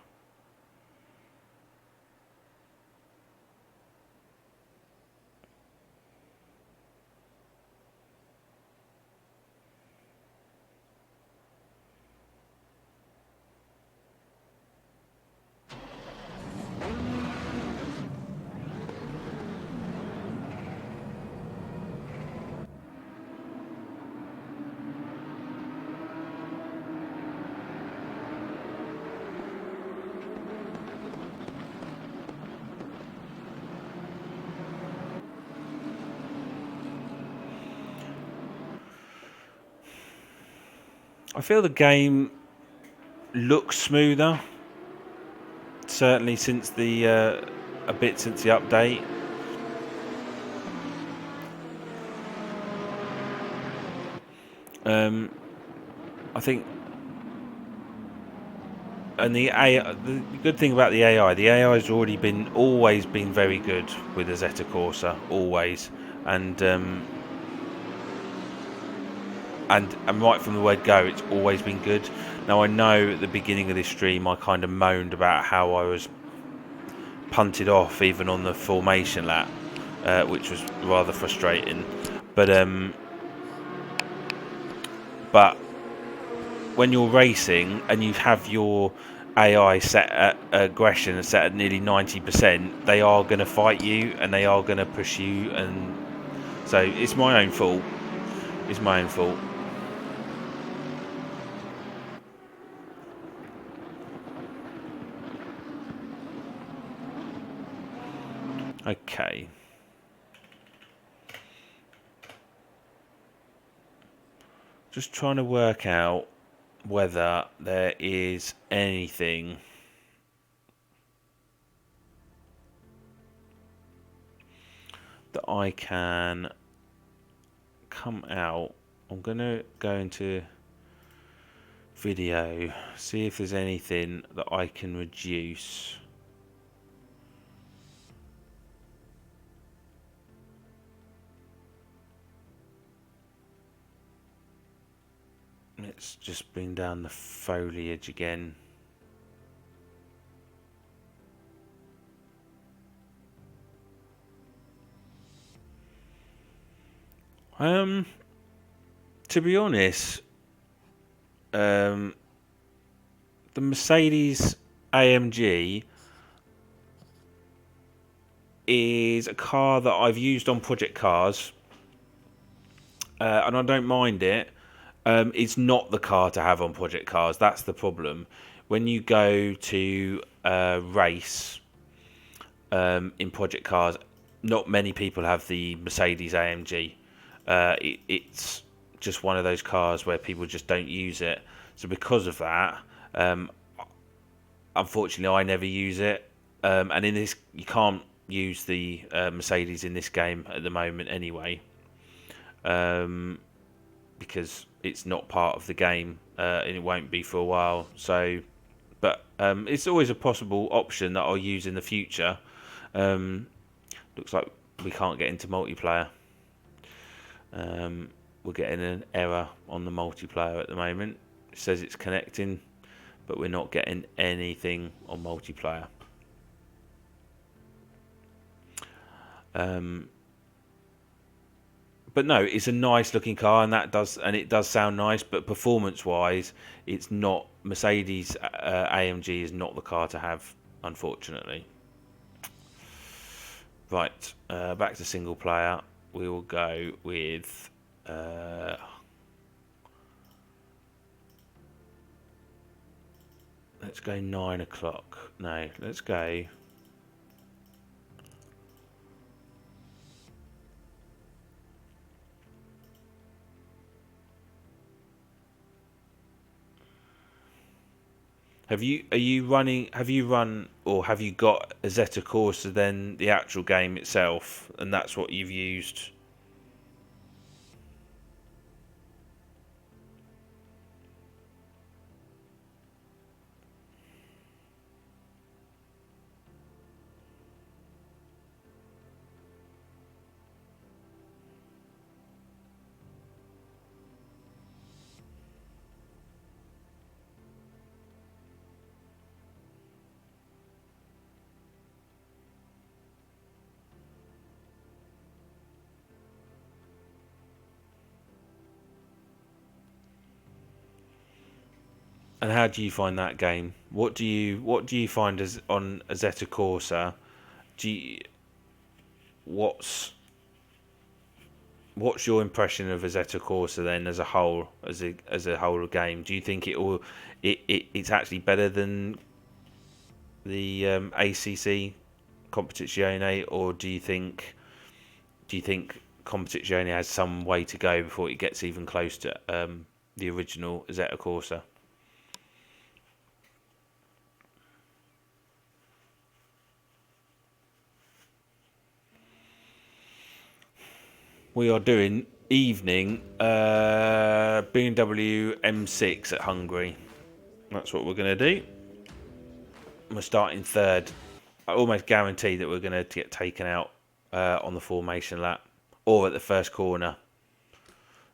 I feel the game looks smoother, certainly since the a bit since the update. I think, and the good thing about the AI has already always been very good with Assetto Corsa, always, and right from the word go, it's always been good. Now, I know at the beginning of this stream I kind of moaned about how I was punted off even on the formation lap, which was rather frustrating. But when you're racing and you have your AI set at aggression set at nearly 90%, they are going to fight you and they are going to push you, and so it's my own fault. It's my own fault. Okay. Just trying to work out whether there is anything that I can come out. I'm going to go into video, see if there's anything that I can reduce. Let's just bring down the foliage again. To be honest, the Mercedes AMG is a car that I've used on project cars, and I don't mind it. It's not the car to have on project cars. That's the problem. When you go to race in project cars, not many people have the Mercedes AMG. It's just one of those cars where people just don't use it. So because of that, unfortunately, I never use it. And in this, you can't use the Mercedes in this game at the moment anyway, because it's not part of the game, and it won't be for a while. So, but it's always a possible option that I'll use in the future. Looks like we can't get into multiplayer. We're getting an error on the multiplayer at the moment. It says it's connecting, but we're not getting anything on multiplayer. But no, it's a nice looking car, and it does sound nice. But performance wise, it's not. Mercedes AMG is not the car to have, unfortunately. Right, back to single player. We will go with. Let's go 9 o'clock. No, let's go. Have you run or have you got Assetto Corsa then the actual game itself, and that's what you've used? And how do you find that game? What do you find as on Assetto Corsa? What's your impression of Assetto Corsa then as a whole, as a whole game? Do you think it's actually better than the ACC Competizione, or do you think Competizione has some way to go before it gets even close to the original Assetto Corsa? We are doing evening BMW M6 at Hungary. That's what we're going to do. We're starting third. I almost guarantee that we're going to get taken out on the formation lap or at the first corner.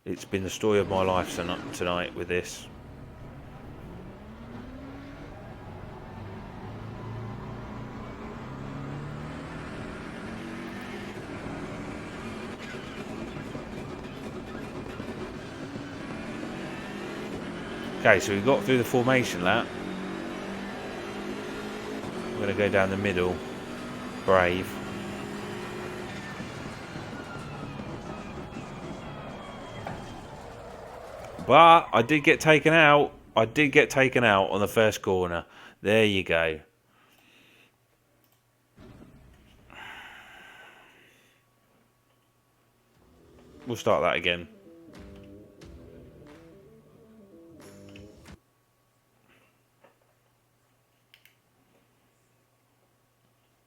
It's been the story of my life tonight with this. Okay, so we got through the formation lap. I'm going to go down the middle. Brave. But I did get taken out. I did get taken out on the first corner. There you go. We'll start that again.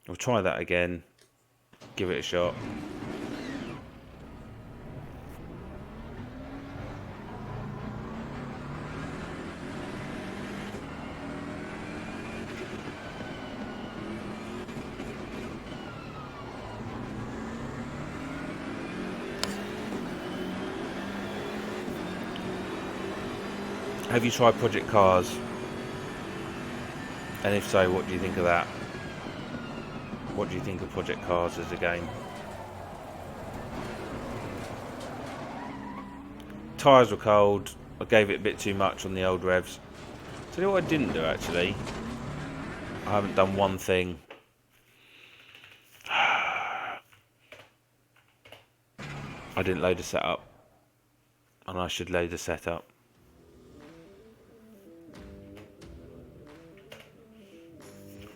We'll try that again. Give it a shot. Have you tried Project Cars? And if so, what do you think of that? What do you think of Project Cars as a game? Tyres were cold. I gave it a bit too much on the old revs. Tell you what I didn't do actually. I haven't done one thing. I didn't load a setup. And I should load a setup.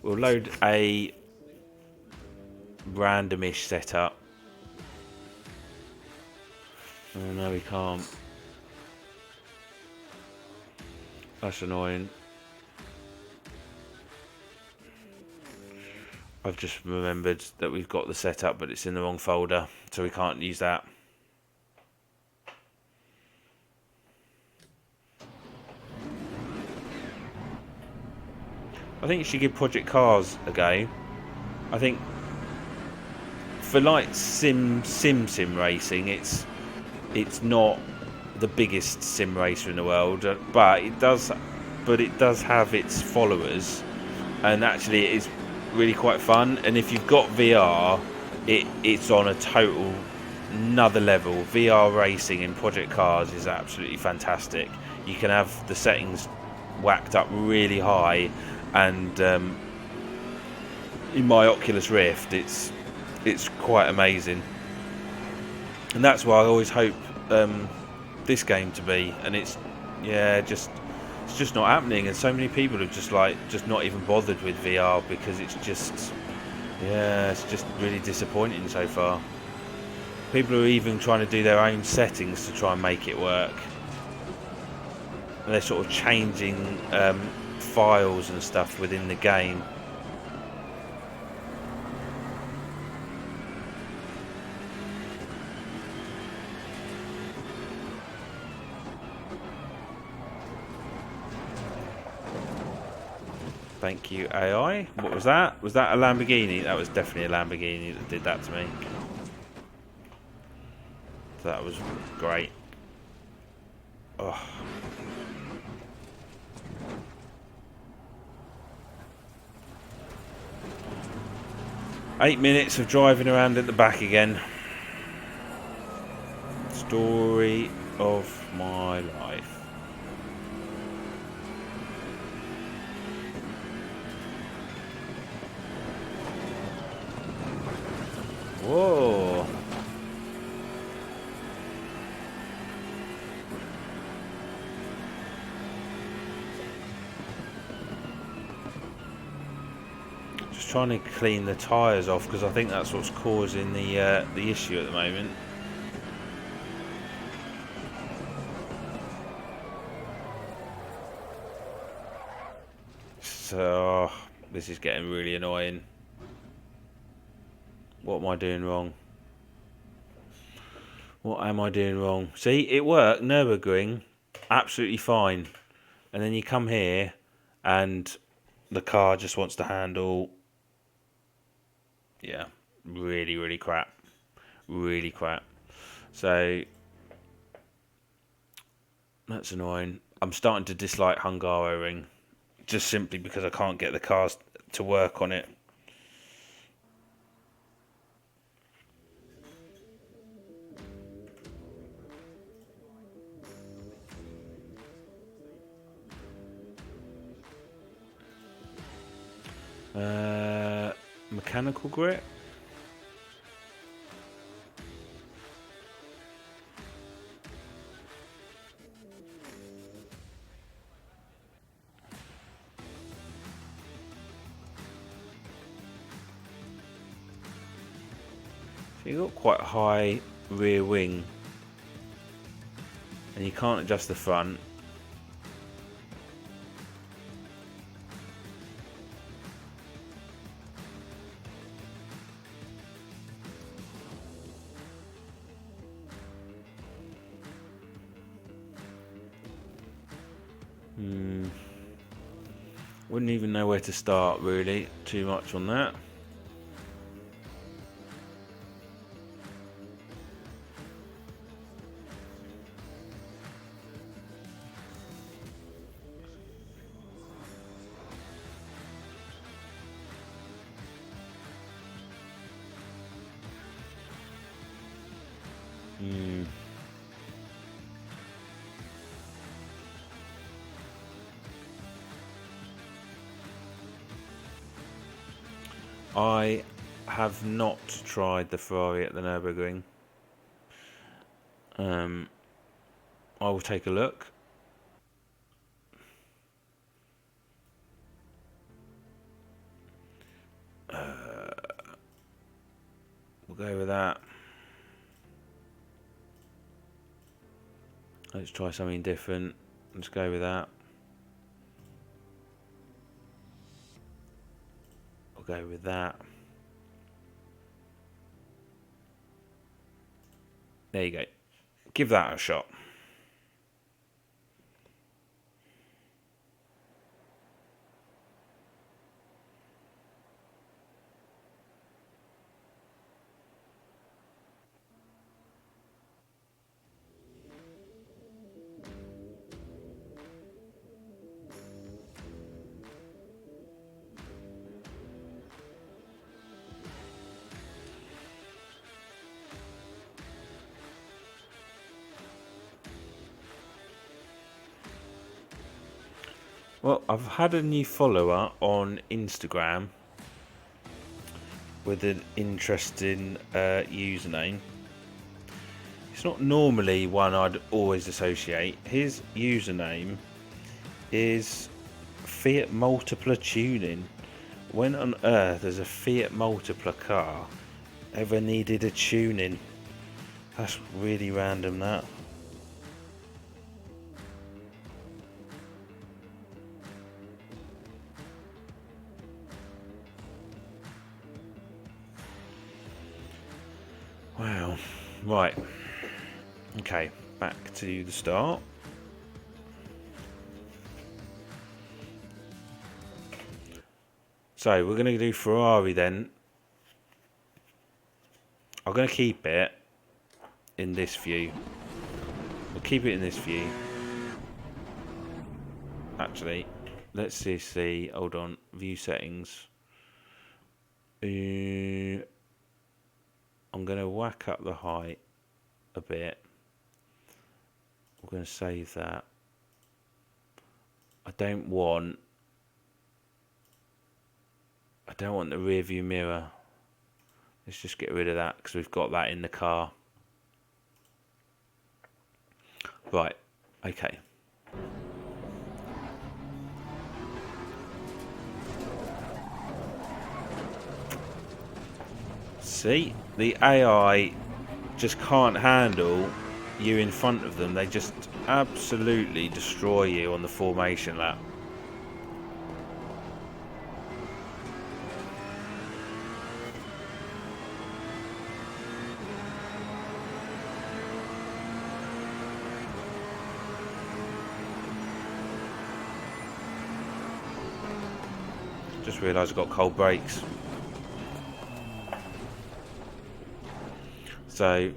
We'll load a randomish setup. Oh no, we can't. That's annoying. I've just remembered that we've got the setup, but it's in the wrong folder, so we can't use that. I think you should give Project Cars a go. I think for like sim racing, it's not the biggest sim racer in the world, but it does have its followers, and actually it is really quite fun. And if you've got VR, it's on a total another level. VR racing in Project Cars is absolutely fantastic. You can have the settings whacked up really high, and in my Oculus Rift it's quite amazing, and that's why I always hope this game to be, and it's just not happening, and so many people have just not even bothered with VR because it's just really disappointing so far. People are even trying to do their own settings to try and make it work, and they're sort of changing files and stuff within the game. Thank you, AI. What was that? Was that a Lamborghini? That was definitely a Lamborghini that did that to me. That was great. Oh. Eight minutes of driving around at the back again. Story of my life. Whoa. Just trying to clean the tyres off because I think that's what's causing the issue at the moment. So this is getting really annoying. What am I doing wrong? What am I doing wrong? See, it worked, Nürburgring, absolutely fine. And then you come here and the car just wants to handle, yeah, really, really crap. Really crap. So, that's annoying. I'm starting to dislike Hungaroring, just simply because I can't get the cars to work on it. Mechanical grip. So you've got quite a high rear wing. and you can't adjust the front. Wouldn't even know where to start, really. Too much on that. I have not tried the Ferrari at the Nürburgring. I will take a look. We'll go with that. Let's try something different. Let's go with that. We'll go with that. There you go. Give that a shot. Well, I've had a new follower on Instagram with an interesting username. It's not normally one I'd always associate. His username is Fiat Multipla Tuning. When on earth has a Fiat Multipla car ever needed a tuning? That's really random, that. Wow. Right. Okay, back to the start. So we're going to do Ferrari then. I'm going to keep it in this view. We'll keep it in this view. Actually, let's see. Hold on. View settings. I'm going to whack up the height a bit. I'm going to save that. I don't want the rear view mirror. Let's just get rid of that because we've got that in the car. Right, okay. See, the AI just can't handle you in front of them. They just absolutely destroy you on the formation lap. Just realised I've got cold brakes. So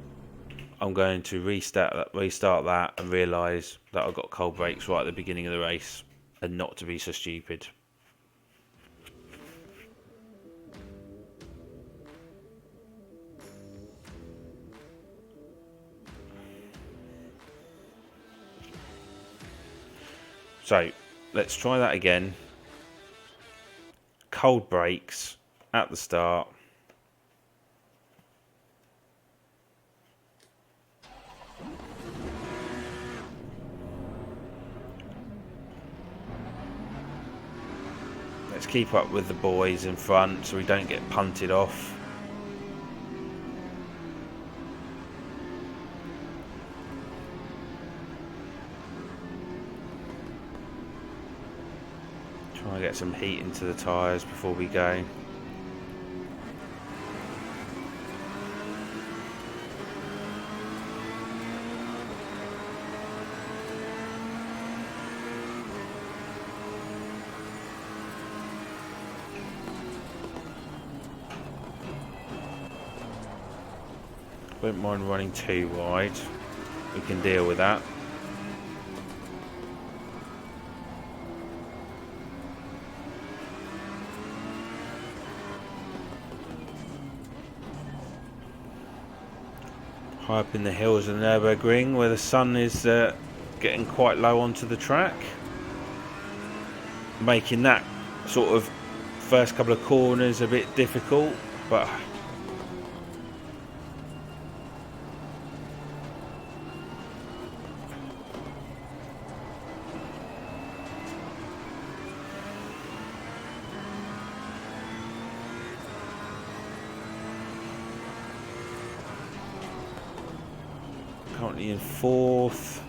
I'm going to restart that and realise that I've got cold brakes right at the beginning of the race and not to be so stupid. So let's try that again. Cold brakes at the start. Let's keep up with the boys in front so we don't get punted off. Try and get some heat into the tyres before we go. Won't mind running too wide. We can deal with that. High up in the hills of the Nürburgring, where the sun is getting quite low onto the track, making that sort of first couple of corners a bit difficult, but currently in fourth.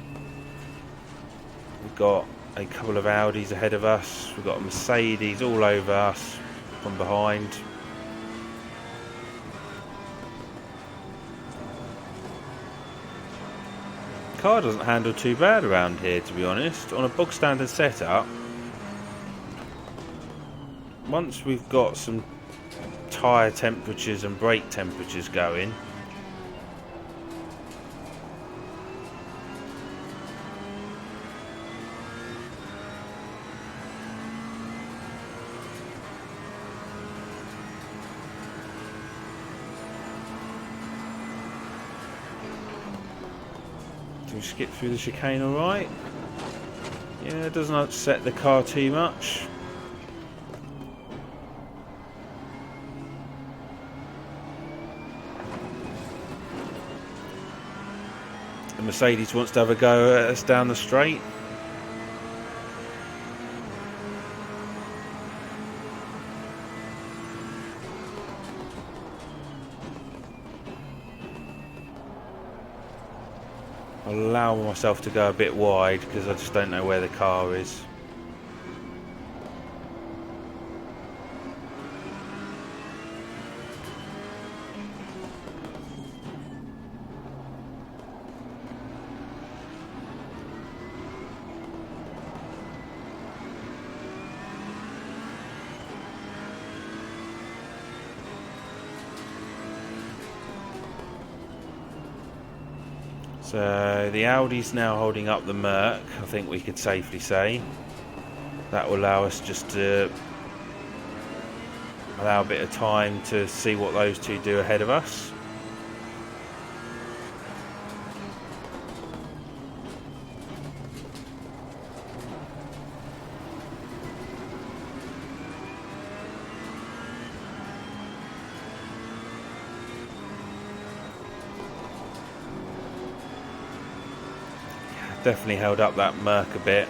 We've got a couple of Audis ahead of us. We've got a Mercedes all over us from behind. Car doesn't handle too bad around here, to be honest. On a bog standard setup, once we've got some tyre temperatures and brake temperatures going, do we skip through the chicane alright? Yeah, it doesn't upset the car too much. The Mercedes wants to have a go at us down the straight. I'll allow myself to go a bit wide because I just don't know where the car is. So the Audi's now holding up the Merc, I think we could safely say. That will allow us just to allow a bit of time to see what those two do ahead of us. Definitely held up that Merc a bit.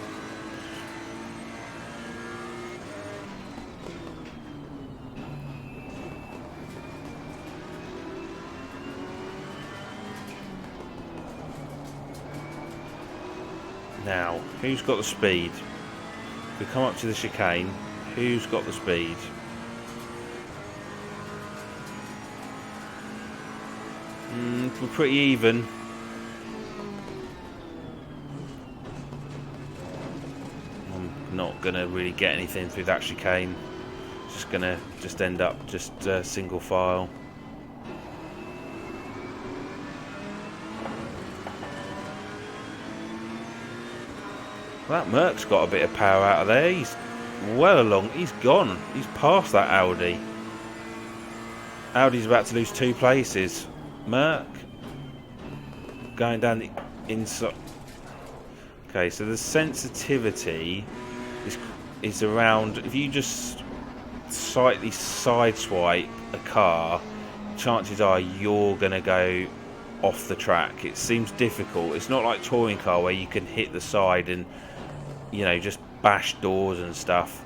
Now, who's got the speed? If we come up to the chicane, who's got the speed? We're pretty even. Not gonna really get anything through that chicane. Just gonna end up single file. That Merc's got a bit of power out of there. He's well along. He's gone. He's past that Audi. Audi's about to lose 2 places. Merc going down the inside. Okay, so the sensitivity is around, if you just slightly sideswipe a car, chances are you're going to go off the track. It seems difficult. It's not like touring car where you can hit the side and, you know, just bash doors and stuff.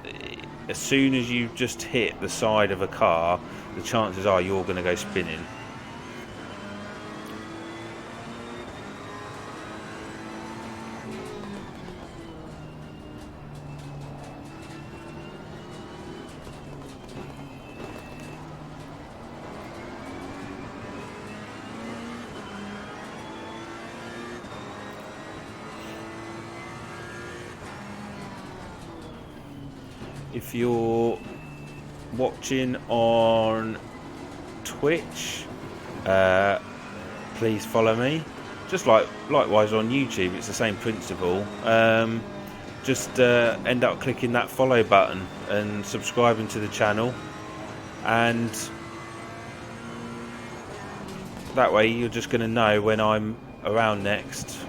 As soon as you just hit the side of a car, the chances are you're going to go spinning. If you're watching on Twitch, please follow me. Just likewise on YouTube, it's the same principle. Just end up clicking that follow button and subscribing to the channel, and that way you're just going to know when I'm around next.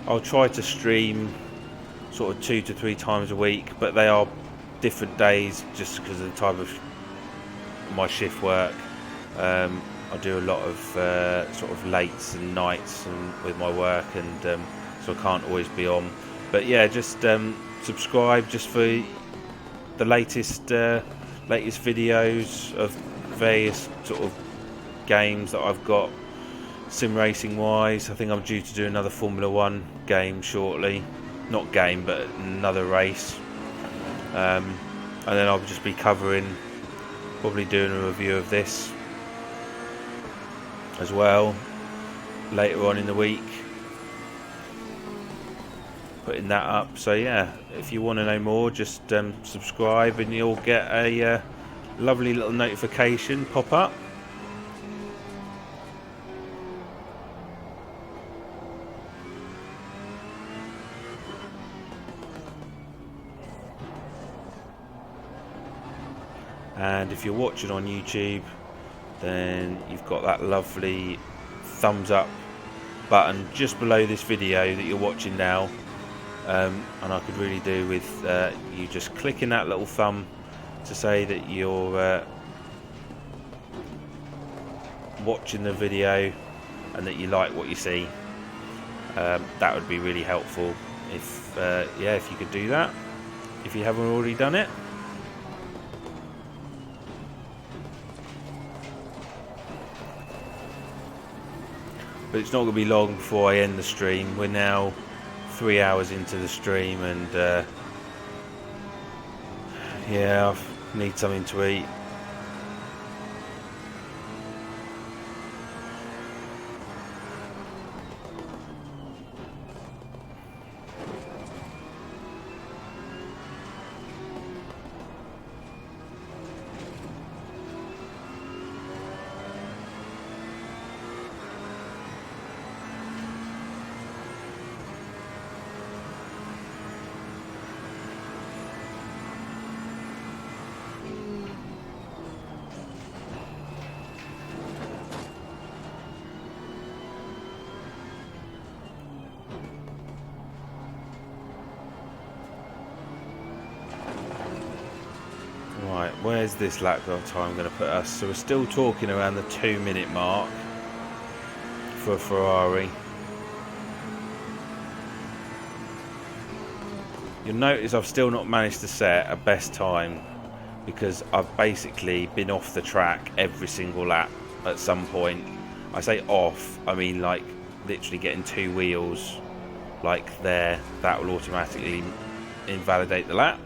I'll try to stream sort of 2 to 3 times a week, but they are different days just because of the type of my shift work. I do a lot of sort of lates and nights and with my work, and so I can't always be on. But yeah, just subscribe just for the latest videos of various sort of games that I've got sim racing wise. I think I'm due to do another Formula 1 game shortly. Not game, but another race. And then I'll just be probably doing a review of this as well later on in the week, putting that up. So yeah, if you want to know more, just subscribe and you'll get a lovely little notification pop up. And if you're watching on YouTube, then you've got that lovely thumbs up button just below this video that you're watching now, and I could really do with you just clicking that little thumb to say that you're watching the video and that you like what you see. That would be really helpful if you could do that, if you haven't already done it. But it's not going to be long before I end the stream. We're now 3 hours into the stream, and yeah, I need something to eat. Right, where's this lap time going to put us? So we're still talking around the 2-minute mark for a Ferrari. You'll notice I've still not managed to set a best time because I've basically been off the track every single lap at some point. I say off, I mean like literally getting 2 wheels like there. That will automatically invalidate the lap.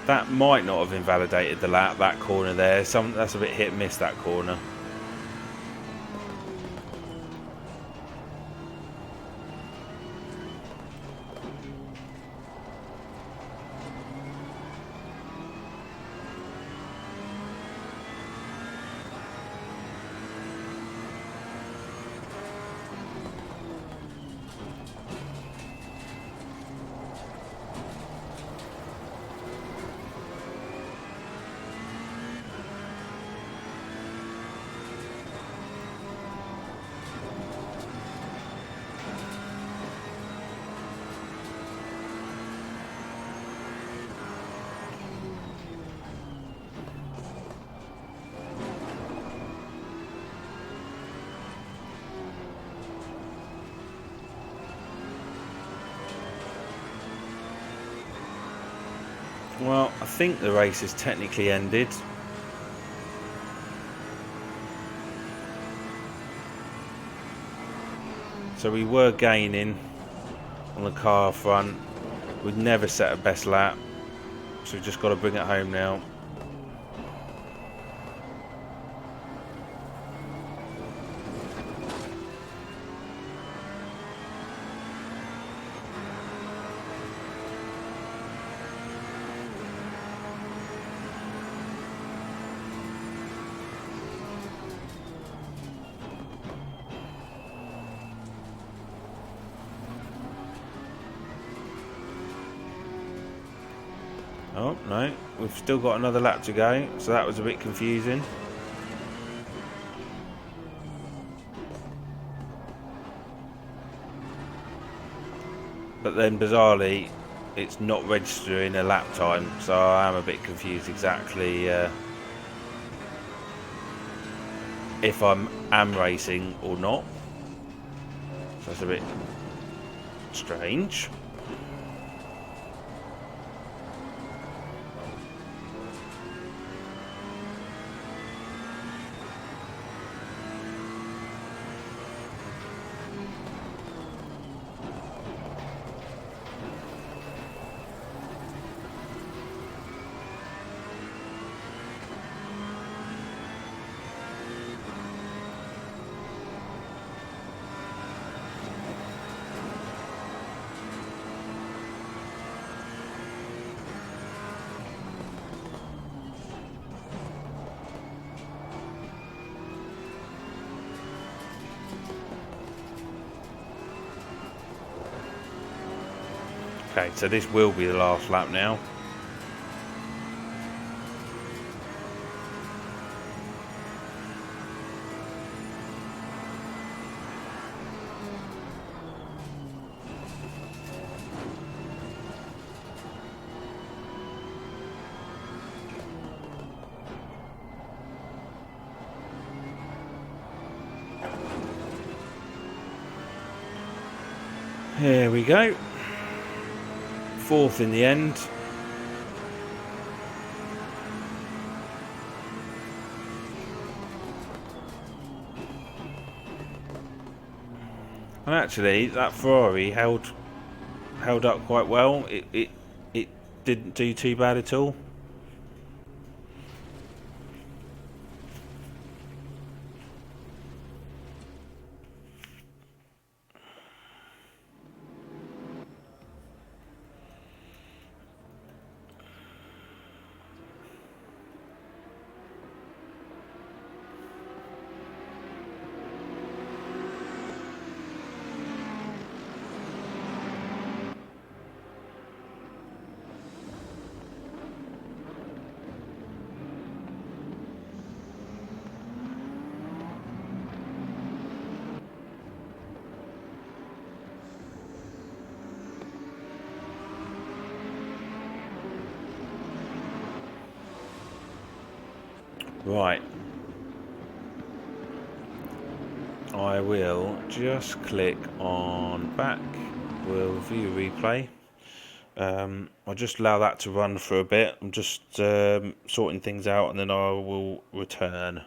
That might not have invalidated the lap, that corner there. That's a bit hit and miss, that corner. Well, I think the race is technically ended. So we were gaining on the car front. We'd never set a best lap, so we've just got to bring it home now. Oh, no. We've still got another lap to go, so that was a bit confusing. But then, bizarrely, it's not registering a lap time, so I am a bit confused exactly if I am racing or not. So that's a bit strange. Okay, so this will be the last lap now. Here we go. Fourth in the end. And actually, that Ferrari held up quite well. It didn't do too bad at all. Right. I will just click on back. We'll view replay. I'll just allow that to run for a bit. I'm just sorting things out, and then I will return.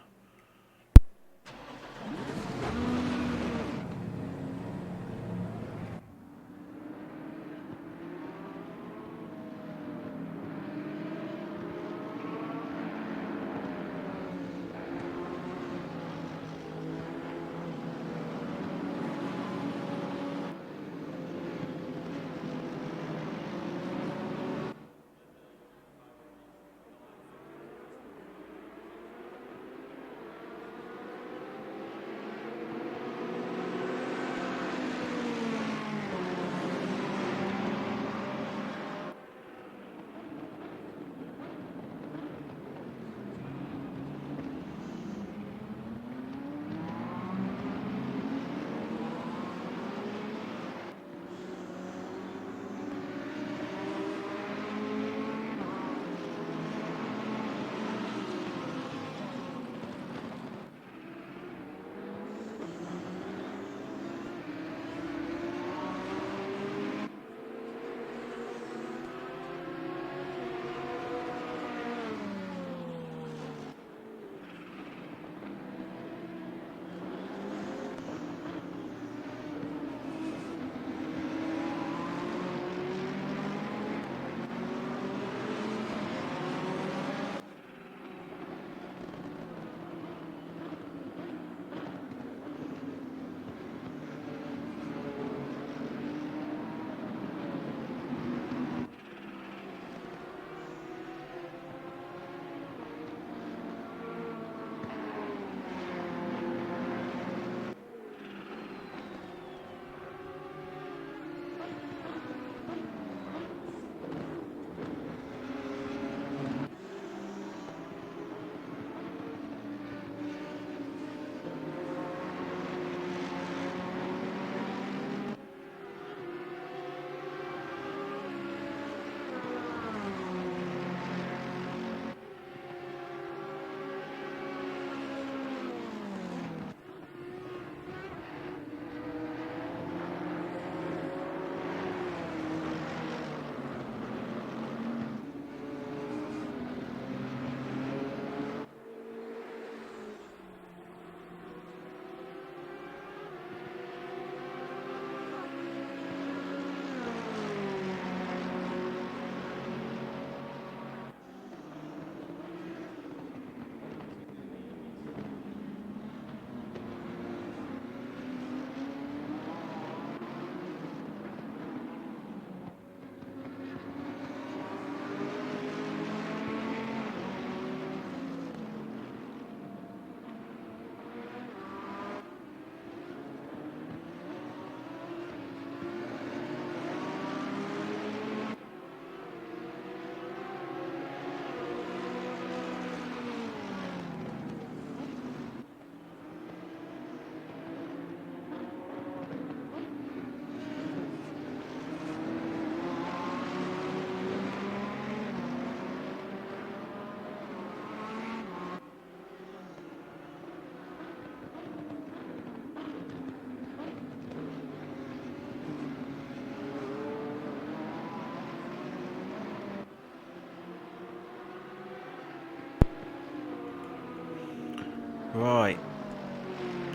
Right.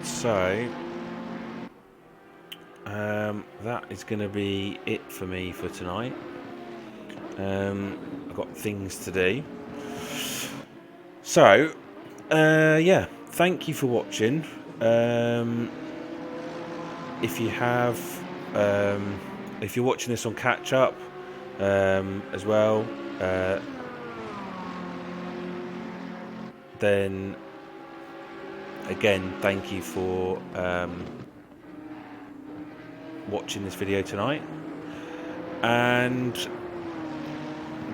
So that is going to be it for me for tonight. I've got things to do. So, yeah, thank you for watching. If you have, if you're watching this on catch up as well, then again, thank you for watching this video tonight, and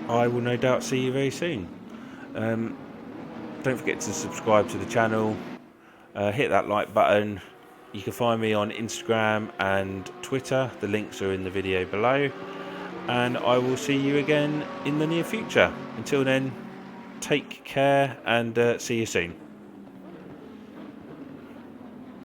I will no doubt see you very soon. Don't forget to subscribe to the channel, hit that like button. You can find me on Instagram and Twitter. The links are in the video below, and I will see you again in the near future. Until then, take care and see you soon.